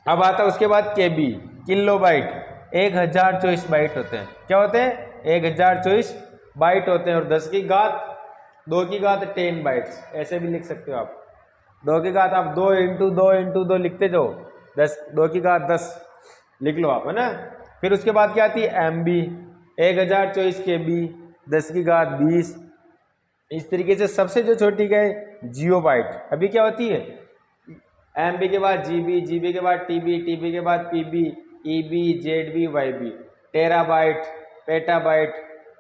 [SPEAKER 1] अब आता उसके बाद केबी, किलो बाइट। 1024 बाइट होते हैं। क्या होते हैं, 1024 बाइट होते हैं। और 10 की घात 2 की घात 10 बाइट्स, ऐसे भी लिख सकते हो आप। 2 की घात आप 2 इंटू 2 इंटू 2 लिखते जाओ, 10 2 की घात 10 लिख लो आप, है ना। फिर उसके बाद क्या आती है, एम बी, 1024 के बी, 10 की घात 20। इस तरीके से सबसे जो छोटी गए जियो बाइट। अभी क्या होती है, एम बी के बाद जीबी, जीबी के बाद टीबी, टीबी के बाद PB, EB, ZB, YB. Terabyte, petabyte,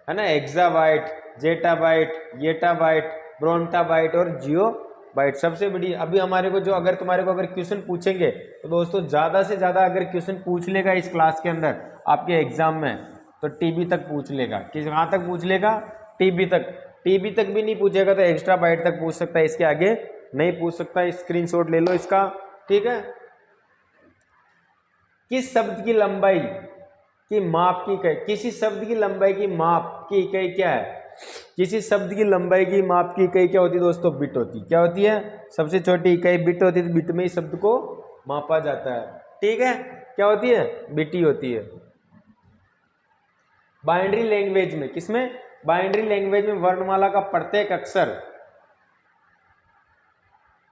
[SPEAKER 1] है ना, एक्साबाइट, जेटाबाइट, येटाबाइट, ब्रोंटाबाइट और जियो बाइट सबसे बड़ी। अभी हमारे को जो अगर तुम्हारे को अगर क्वेश्चन पूछेंगे तो दोस्तों ज़्यादा से ज़्यादा अगर क्वेश्चन पूछ लेगा इस क्लास के अंदर आपके एग्जाम में, तो टीबी तक पूछ लेगा। किस कहाँ तक पूछ लेगा, टीबी तक। टीबी तक भी नहीं पूछेगा तो एक्स्ट्रा बाइट तक पूछ सकता है, इसके आगे नहीं पूछ सकता। स्क्रीनशॉट ले लो इसका। ठीक है, किस शब्द की लंबाई की माप की इकाई, किसी शब्द की लंबाई की माप की इकाई क्या है, किसी शब्द की लंबाई की माप की इकाई क्या होती है दोस्तों, बिट होती। क्या होती है, सबसे छोटी इकाई बिट होती है। तो बिट में ही शब्द को मापा जाता है। ठीक है, क्या होती है, बिट ही होती है। बाइनरी लैंग्वेज में, किसमें, बाइनरी लैंग्वेज में वर्णमाला का प्रत्येक अक्षर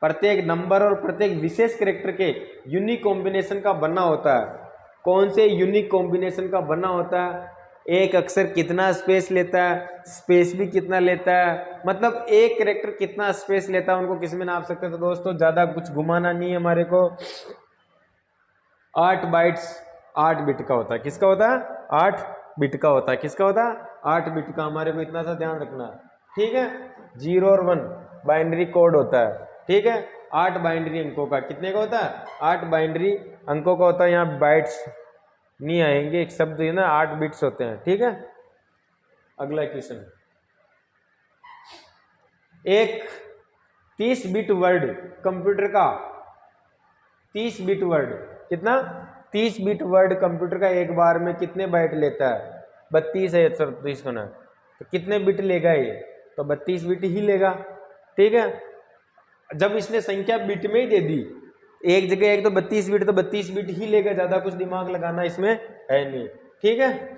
[SPEAKER 1] प्रत्येक नंबर और प्रत्येक विशेष कैरेक्टर के यूनिक कॉम्बिनेशन का बना होता है। कौन से यूनिक कॉम्बिनेशन का बना होता है, एक अक्षर कितना स्पेस लेता है, स्पेस भी कितना लेता है, मतलब एक कैरेक्टर कितना स्पेस लेता है, उनको किस में नाप सकते हैं। तो दोस्तों ज़्यादा कुछ घुमाना नहीं है हमारे को। 8 बाइट्स 8 बिट का होता है। किसका होता है, 8 बिट का होता है। किसका होता है, 8 बिट का। हमारे को इतना सा ध्यान रखना है। ठीक है, 0 और 1 बाइनरी कोड होता है। ठीक है, 8 बाइनरी अंकों का, कितने का होता है, 8 बाइनरी अंकों का होता है। यहाँ बाइट्स नहीं आएंगे, एक शब्द है ना, 8 बिट्स होते हैं। ठीक है, अगला क्वेश्चन, एक 30 बिट वर्ड कंप्यूटर का, 30 बिट वर्ड, कितना, 30 बिट वर्ड कंप्यूटर का एक बार में कितने बाइट लेता है, 32 है 34 का ना, तो कितने बिट लेगा ये, तो 32 बिट ही लेगा। ठीक है, जब इसने संख्या बिट में ही दे दी, एक जगह एक तो 32 बिट, तो 32 बिट ही लेगा, ज्यादा कुछ दिमाग लगाना इसमें है नहीं। ठीक है,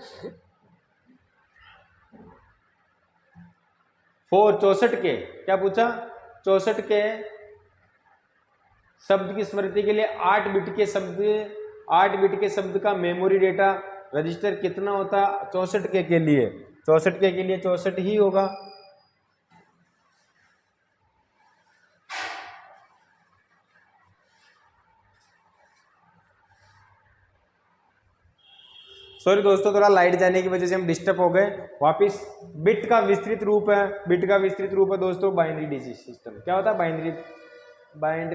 [SPEAKER 1] 64 के, क्या पूछा, 64 के शब्द की स्मृति के लिए 8 बिट के शब्द, 8 बिट के शब्द का मेमोरी डेटा रजिस्टर कितना होता, 64 के लिए, 64 के लिए 64 ही होगा। सॉरी दोस्तों, थोड़ा लाइट जाने की वजह से हम डिस्टर्ब हो गए। वापिस, बिट का विस्तृत रूप है, बिट का विस्तृत रूप है दोस्तों बाइनरी डिजिट सिस्टम। क्या होता है, बाइनरी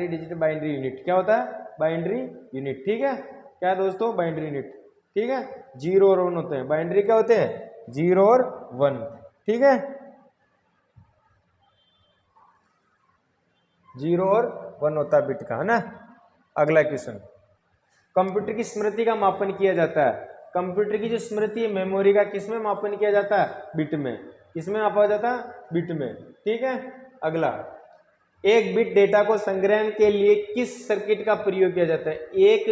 [SPEAKER 1] डिजिट, बाइनरी यूनिट। क्या होता है, बाइनरी यूनिट। ठीक है, क्या है दोस्तों, बाइनरी यूनिट। ठीक है, 0 और 1 होते हैं। बाइनरी क्या होते हैं, 0 और 1, ठीक है, 0 और 1 होता है बिट का, है ना। अगला क्वेश्चन, कंप्यूटर की स्मृति का मापन किया जाता है। कंप्यूटर की जो स्मृति है मेमोरी का किसमें मापन किया जाता है? बिट में। किसमें मापा जाता है? बिट में, ठीक है। अगला, एक बिट डेटा को संग्रहण के लिए किस सर्किट का प्रयोग किया जाता है? एक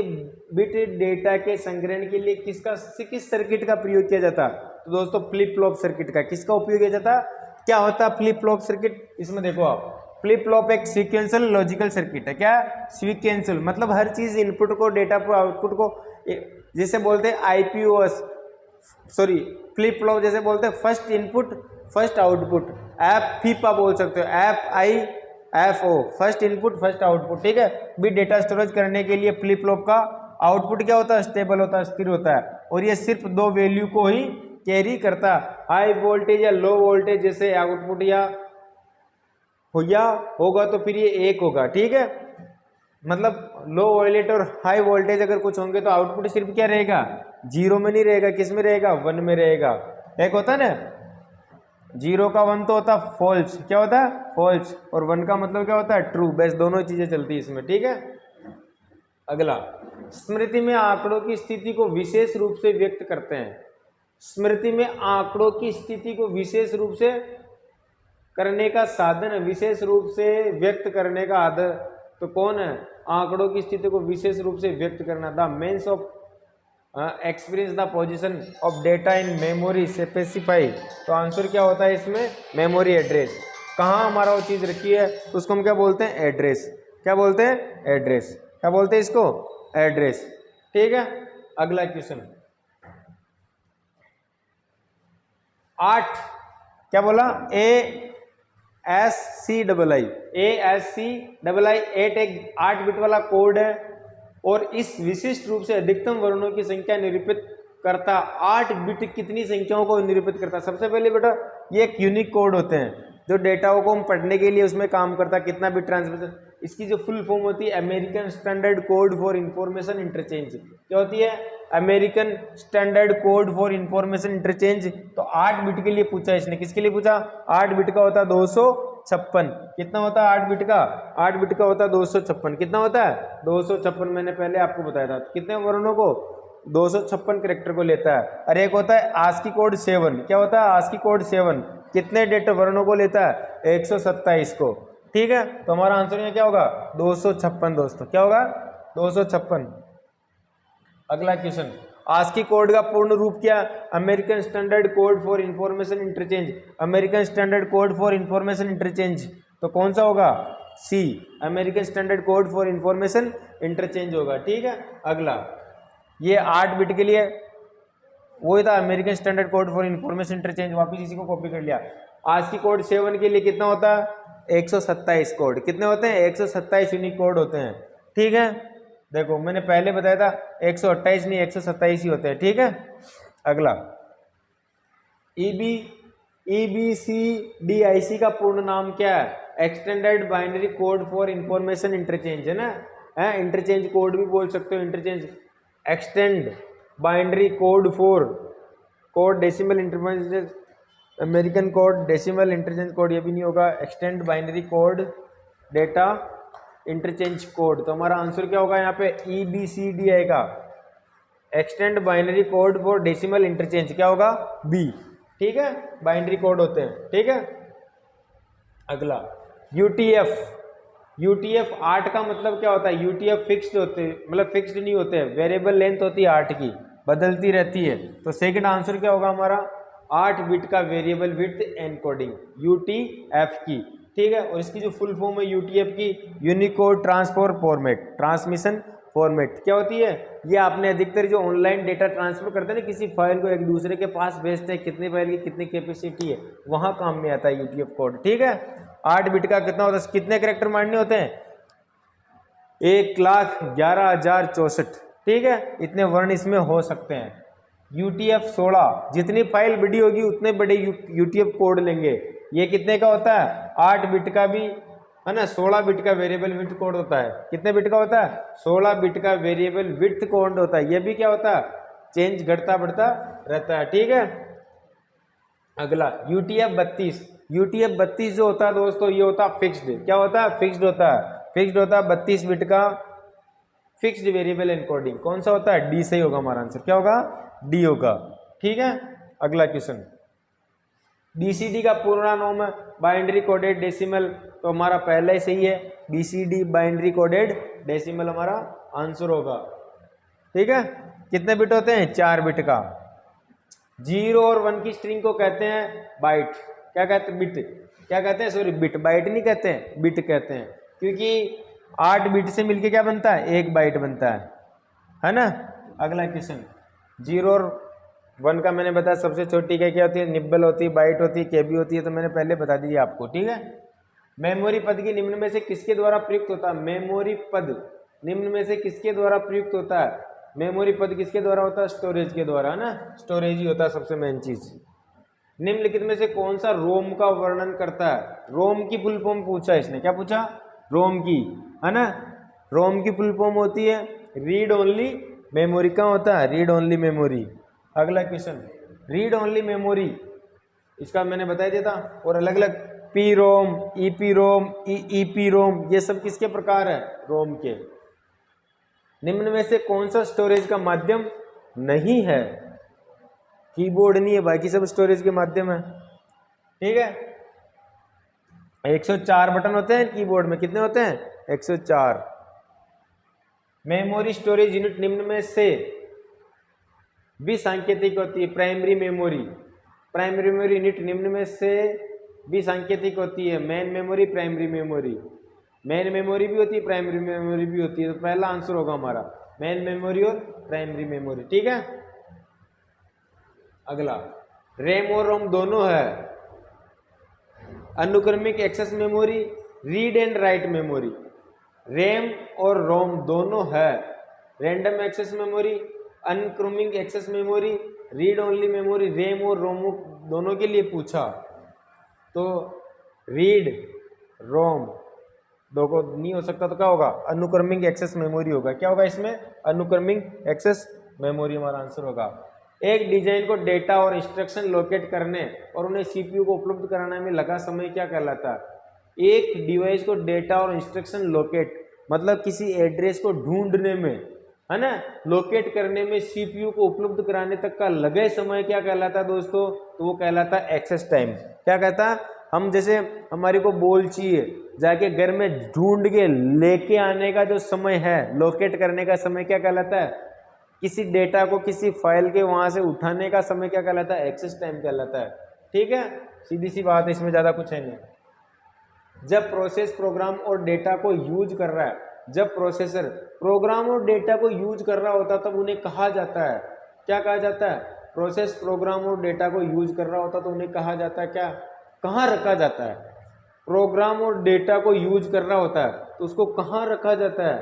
[SPEAKER 1] बिट डेटा के संग्रहण के लिए किस सर्किट का प्रयोग किया जाता है? तो दोस्तों फ्लिप फ्लॉप सर्किट का। किसका उपयोग किया जाता है? क्या होता है फ्लिप फ्लॉप सर्किट? इसमें देखो आप, फ्लिप फ्लॉप एक सीक्वेंशियल लॉजिकल सर्किट है। क्या? सीक्वेंशियल, मतलब हर चीज इनपुट को, डेटा को, आउटपुट को, जैसे बोलते हैं आईपीओएस, सॉरी फ्लिप फ्लॉप जैसे बोलते हैं first input first output, F फीपा बोल सकते हो, FIFO, first input first output, ठीक है। बिट डेटा स्टोरेज करने के लिए फ्लिप फ्लॉप का आउटपुट क्या होता है? स्टेबल होता है, स्थिर होता है, और ये सिर्फ 2 वैल्यू को ही कैरी करता है, हाई वोल्टेज या लो वोल्टेज, जैसे आउटपुट या होगा तो फिर ये 1 होगा, ठीक है। मतलब लो वोल्टेज और हाई वोल्टेज अगर कुछ होंगे तो आउटपुट सिर्फ क्या रहेगा? 0 में नहीं रहेगा, किस में रहेगा? 1 में रहेगा। एक होता है ना 0 का 1 तो होता है फॉल्स, क्या होता है? फॉल्स, और 1 का मतलब क्या होता है? ट्रू। बस दोनों चीजें चलती है इसमें, ठीक है। अगला, स्मृति में आंकड़ों की स्थिति को विशेष रूप से व्यक्त करते हैं। स्मृति में आंकड़ों की स्थिति को विशेष रूप से करने का साधन, विशेष रूप से व्यक्त करने का आधार तो कौन है? आंकड़ों की स्थिति को विशेष रूप से व्यक्त करना। The means of experience the position of data in memory specify. तो आंसर क्या होता है इसमें? Memory address. कहाँ हमारा वो चीज़ रखी है उसको हम क्या बोलते हैं? एड्रेस। क्या बोलते हैं? एड्रेस। क्या बोलते हैं इसको? एड्रेस, ठीक है। अगला क्वेश्चन, 8, क्या बोला? ASCII 8 एक 8 बिट वाला कोड है और इस विशिष्ट रूप से अधिकतम वर्णों की संख्या निरूपित करता। 8 बिट कितनी संख्याओं को निरूपित करता? सबसे पहले बेटा ये एक यूनिक कोड होते हैं जो डेटा को हम पढ़ने के लिए उसमें काम करता है, कितना बिट ट्रांसमिशन। इसकी जो फुल फॉर्म होती है American Standard Code for Information interchange. क्या होती है? American Standard Code for Information Interchange. तो 8 बिट के लिए पूछा इसने। किसके लिए पूछा? 8 बिट का होता है 256। कितना होता है 8 बिट का? 8 बिट का होता है 256। कितना होता है? 256। मैंने पहले आपको बताया था कितने वर्णों को? 256 कैरेक्टर को लेता है। और एक होता है आस्की कोड 7। क्या होता है? आस्की कोड 7 कितने डेटा वर्णों को लेता है? 127 को, ठीक है। तो हमारा आंसर यहाँ क्या होगा? 256 दोस्तों। क्या होगा? 256। अगला क्वेश्चन, आस्की कोड का पूर्ण रूप क्या? American Standard Code for Information Interchange. American Standard Code for Information Interchange, तो कौन सा होगा? C, American Standard Code for Information Interchange होगा, ठीक है। अगला, ये 8 बिट के लिए वही था American Standard Code for Information interchange, वापिस इसी को कॉपी कर लिया। आस्की कोड 7 के लिए कितना होता है? 127 कोड। कितने होते हैं? 127 यूनिक कोड होते हैं, ठीक है। देखो मैंने पहले बताया था 128 नहीं 127 ही होते हैं, ठीक है। अगला, EBCDIC का पूर्ण नाम क्या है? Extended binary code for Information interchange, है ना। इंटरचेंज कोड भी बोल सकते हो, interchange extend binary code for code decimal interchange, American code decimal interchange code, ये भी नहीं होगा। Extend binary code data interchange code, तो हमारा आंसर क्या होगा यहाँ पे? EBCDI का extend binary code for decimal interchange क्या होगा? बी, ठीक है। बाइनरी कोड होते हैं, ठीक है। अगला, UTF 8 का मतलब क्या होता है? UTF फिक्स्ड होते हैं, मतलब फिक्स्ड नहीं होते हैं, वेरिएबल लेंथ होती है 8 की, बदलती रहती है। तो सेकंड आंसर क्या होगा हमारा? 8 बिट का वेरिएबल विड्थ एनकोडिंग, UTF की, ठीक है। और इसकी जो फुल फॉर्म है UTF की, Unicode transfer format, transmission format. क्या होती है? ये आपने अधिकतर जो ऑनलाइन डेटा ट्रांसफर करते हैं ना, किसी फाइल को एक दूसरे के पास भेजते हैं, कितनी फाइल की कितनी कैपेसिटी है, वहाँ काम में आता है UTF कोड, ठीक है। 8 बिट का कितना होता है? कितने कैरेक्टर मानने होते हैं? 1,11,064, ठीक है। इतने वर्ण इसमें हो सकते हैं। UTF 16, जितनी फाइल बड़ी होगी उतने बड़े UTF कोड लेंगे। ये कितने का होता है? 8 बिट का भी है ना, 16 बिट का वेरिएबल विड्थ कोड होता है। कितने बिट का होता है? 16 बिट का वेरिएबल विड्थ कोड होता है। ये भी क्या होता है? चेंज घटता बढ़ता रहता है, ठीक है। अगला UTF-32, UTF-32 जो होता है दोस्तों ये होता है फिक्स्ड। क्या होता है? फिक्स्ड होता है। फिक्स्ड होता है 32 बिट का फिक्स्ड वेरिएबल एनकोडिंग। कौन सा होता है? डी सही होगा हमारा आंसर। क्या होगा? डी होगा। ठीक है, अगला क्वेश्चन। BCD का पूरा नाम है बाइनरी कोडेड डेसिमल, तो हमारा पहला ही सही है। BCD बाइनरी कोडेड डेसिमल हमारा आंसर होगा। ठीक है, कितने बिट होते हैं? 4 बिट का। 0 और 1 की स्ट्रिंग को कहते हैं बाइट। क्या कहते हैं? बिट। क्या कहते हैं? Sorry, bit. बाइट नहीं कहते हैं, बिट कहते हैं, क्योंकि 8 बिट से मिलके क्या बनता है? 1 बाइट बनता है ना। अगला क्वेश्चन। 0 और 1 का मैंने बताया सबसे छोटी क्या होती है? निब्बल होती है, बाइट होती है, केबी होती है, तो मैंने पहले बता दी आपको। ठीक है, मेमोरी पद की निम्न में से किसके द्वारा प्रयुक्त होता है? मेमोरी पद निम्न में से किसके द्वारा प्रयुक्त होता है? मेमोरी पद किसके द्वारा होता है? स्टोरेज के द्वारा, है ना। स्टोरेज ही होता है सबसे मेन चीज। निम्नलिखित में से कौन सा रोम का वर्णन करता है? रोम की फुल फॉर्म पूछा इसने। क्या पूछा? रोम की, है ना। रोम की फुल फॉर्म होती है रीड ओनली मेमोरी। का होता है? Read only memory. अगला क्वेश्चन, रीड ओनली मेमोरी, इसका मैंने बता दिया था। और अलग अलग पी रोम, ईपी रोम, ईपी रोम, ये सब किसके प्रकार है? रोम के। निम्न में से कौन सा स्टोरेज का माध्यम नहीं है? कीबोर्ड नहीं है, बाकी सब स्टोरेज के माध्यम है। ठीक है, 104 बटन होते हैं कीबोर्ड में। कितने होते हैं? 104। मेमोरी स्टोरेज यूनिट निम्न में से भी सांकेतिक होती है। Primary memory, primary memory unit निम्न में से भी सांकेतिक होती है। Main memory, primary memory. Main memory भी होती है, प्राइमरी मेमोरी भी होती है, तो पहला आंसर होगा हमारा मेन मेमोरी और प्राइमरी मेमोरी। ठीक है, अगला, रैम और रोम दोनों है। अनुक्रमिक access memory, read and write memory. RAM और रोम दोनों है। रैंडम एक्सेस मेमोरी, अनुक्रमिक access memory, read only memory. RAM और रोम दोनों के लिए पूछा, तो रीड रोम दो को नहीं हो सकता, तो क्या होगा? अनुक्रमिक एक्सेस मेमोरी होगा। क्या होगा इसमें? अनुक्रमिक एक्सेस मेमोरी हमारा आंसर होगा। एक डिजाइन को डेटा और इंस्ट्रक्शन लोकेट करने और उन्हें सीपीयू को उपलब्ध कराने में लगा समय क्या कहलाता है? एक डिवाइस को डेटा और इंस्ट्रक्शन लोकेट मतलब किसी एड्रेस को ढूंढने में, है ना, लोकेट करने में सीपीयू को उपलब्ध कराने तक का लगे समय क्या कहलाता है दोस्तों? तो वो कहलाता है एक्सेस टाइम। क्या कहता है? हम जैसे हमारे को बॉल चाहिए, जाके घर में ढूंढ के लेके आने का जो समय है, लोकेट करने का समय क्या कहलाता है? किसी डेटा को किसी फाइल के वहां से उठाने का समय क्या कहलाता है? एक्सेस टाइम कहलाता है। ठीक है, सीधी सी बात है, इसमें ज्यादा कुछ है नहीं। जब प्रोसेस प्रोग्राम और डेटा को यूज कर रहा है, जब प्रोसेसर प्रोग्राम और डेटा को यूज कर रहा होता तब उन्हें कहा जाता है, क्या कहा जाता है? प्रोसेस प्रोग्राम और डेटा को यूज कर रहा होता तो उन्हें कहा जाता है क्या? कहाँ रखा जाता है? प्रोग्राम और डेटा को यूज कर रहा होता है तो उसको कहाँ रखा जाता है?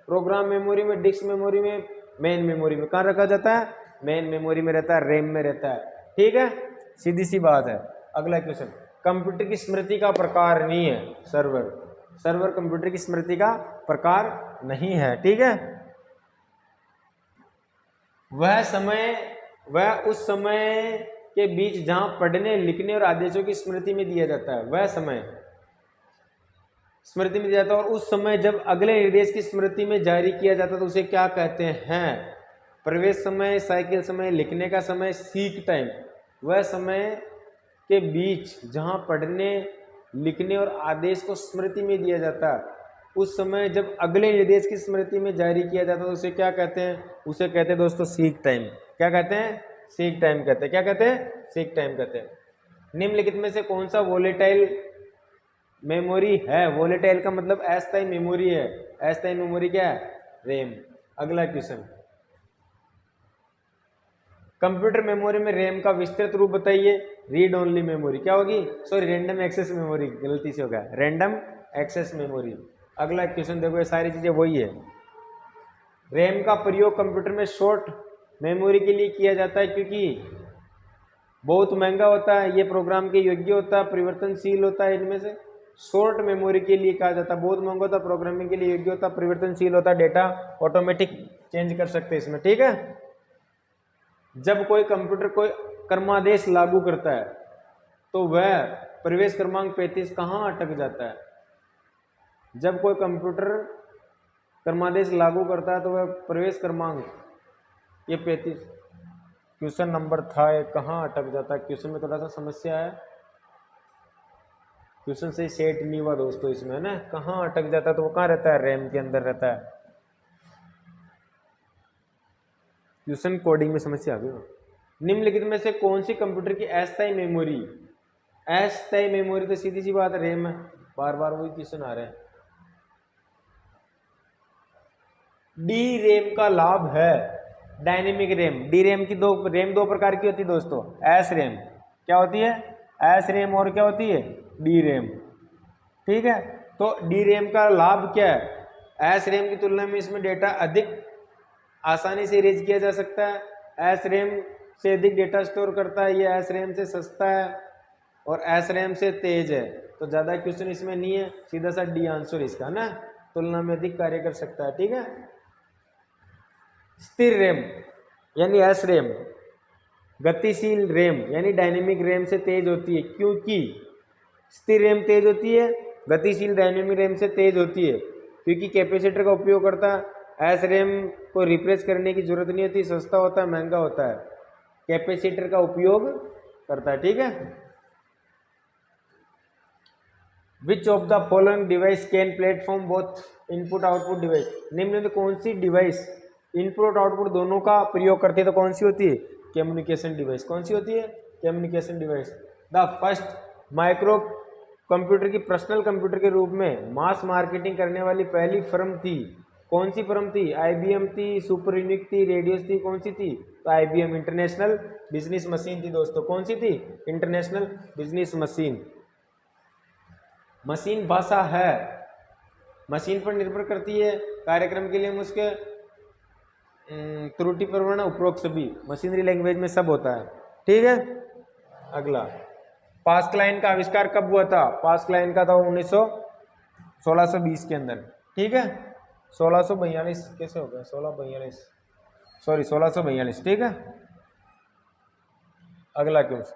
[SPEAKER 1] प्रोग्राम मेमोरी में, डिस्क मेमोरी में, मेन मेमोरी में। कहाँ रखा जाता है? मेन मेमोरी में रहता है, रैम में रहता है। ठीक है, सीधी सी बात है। अगला क्वेश्चन, कंप्यूटर की स्मृति का प्रकार नहीं है सर्वर। सर्वर कंप्यूटर की स्मृति का प्रकार नहीं है। ठीक है, वह उस समय के बीच जहां पढ़ने, लिखने और आदेशों की स्मृति में दिया जाता है, वह समय स्मृति में दिया जाता है। और उस समय जब अगले निर्देश की स्मृति में जारी किया जाता है तो उसे क्या कहते हैं? प्रवेश समय, साइकिल समय, लिखने का समय, सीक टाइम। वह समय के बीच जहां पढ़ने, लिखने और आदेश को स्मृति में दिया जाता है, उस समय जब अगले निर्देश की स्मृति में जारी किया जाता है तो उसे क्या कहते हैं? उसे कहते हैं दोस्तों सीक टाइम। क्या कहते हैं? सीक टाइम कहते हैं। क्या कहते हैं? सीक टाइम कहते हैं। निम्नलिखित में से कौन सा वोलेटाइल मेमोरी है? वोलेटाइल का मतलब अस्थायी मेमोरी है। अस्थायी मेमोरी क्या है? रैम। अगला क्वेश्चन, कंप्यूटर मेमोरी में रैम का विस्तृत रूप बताइए। Read only memory. क्या होगी? सॉरी, रैंडम एक्सेस मेमोरी, गलती से हो गया, रैंडम एक्सेस मेमोरी। अगला क्वेश्चन देखो, ये सारी चीजें वही है। रैम का प्रयोग कंप्यूटर में शॉर्ट मेमोरी के लिए किया जाता है क्योंकि बहुत महंगा होता है, ये प्रोग्राम के योग्य होता है, परिवर्तनशील होता है। इनमें से शॉर्ट मेमोरी के लिए कहा जाता है, बहुत महंगा होता है, प्रोग्रामिंग के लिए योग्य होता है, परिवर्तनशील होता है, डेटा ऑटोमेटिक चेंज कर सकते हैं इसमें। ठीक है, जब कोई कंप्यूटर कोई क्रमादेश लागू करता है, तो वह प्रवेश क्रमांक 35 कहाँ अटक जाता है? जब कोई कंप्यूटर क्रमादेश लागू करता है तो वह प्रवेश क्रमांक ये 35 क्वेश्चन नंबर था, ये कहाँ अटक जाता है? क्वेश्चन में थोड़ा सा समस्या है, क्वेश्चन से सेट नहीं हुआ दोस्तों इसमें, है ना। कहाँ अटक जाता है तो वो कहाँ रहता है? रैम के अंदर रहता है। क्वेश्चन कोडिंग में समस्या आ गई। निम्नलिखित में से कौन सी कंप्यूटर की अस्थायी मेमोरी, अस्थायी मेमोरी तो सीधी सी बात है रैम है, बार बार वही क्वेश्चन आ रहे हैं। डी रैम का लाभ है डायनेमिक रैम। डी रैम की दो प्रकार की होती है दोस्तों, एस रैम, क्या होती है? एस रैम, और क्या होती है? डी रैम, ठीक है। तो डी रैम का लाभ क्या है? एस रैम की तुलना में इसमें डेटा अधिक आसानी से इरेज किया जा सकता है। एस रैम से अधिक डेटा स्टोर करता है, ये एस रैम से सस्ता है और एस रैम से तेज है। तो ज़्यादा क्वेश्चन इसमें नहीं है, सीधा सा डी आंसर इसका ना, तुलना में अधिक कार्य कर सकता है, ठीक है। स्थिर रैम यानी एस रैम गतिशील रैम यानी डायनेमिक रैम से तेज होती है, क्योंकि स्थिर रैम तेज होती है, गतिशील डायनेमिक रैम से तेज होती है क्योंकि कैपेसिटर का उपयोग करता है। एस रैम को रिप्लेस करने की जरूरत नहीं होती, सस्ता होता है, महंगा होता है, कैपेसिटर का उपयोग करता है, ठीक है। Which of the following device can platform both input output device? निम्न में कौन सी डिवाइस इनपुट आउटपुट दोनों का प्रयोग करती है? तो कौन सी होती है? Communication device. कौन सी होती है? Communication device. The first micro computer की पर्सनल कंप्यूटर के रूप में मास मार्केटिंग करने वाली पहली फर्म थी, कौन सी फर्म थी? IBM थी, सुपर यूनिक थी, रेडियस थी, कौन सी थी? तो IBM इंटरनेशनल बिजनेस मशीन थी दोस्तों। कौन सी थी? International business machine. मशीन भाषा है, मशीन पर निर्भर करती है, कार्यक्रम के लिए मुझके त्रुटि प्रवण उपरोक्त सभी मशीनरी लैंग्वेज में सब होता है, ठीक है। अगला, पास्कल लाइन का आविष्कार कब हुआ था? पास्कल लाइन का था 1620 के अंदर, ठीक है। 1642 कैसे हो गया? 1642, ठीक है। अगला क्वेश्चन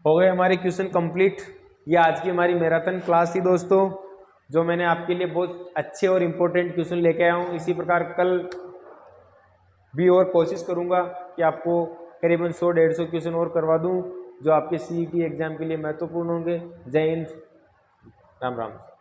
[SPEAKER 1] हो गए हमारे क्वेश्चन कंप्लीट। ये आज की हमारी मैराथन क्लास थी दोस्तों, जो मैंने आपके लिए बहुत अच्छे और इम्पोर्टेंट क्वेश्चन लेके आया हूँ। इसी प्रकार कल भी और कोशिश करूँगा कि आपको करीबन 100-150 क्वेश्चन और करवा दूँ, जो आपके CET एग्जाम के लिए महत्वपूर्ण होंगे। जय हिंद, राम राम।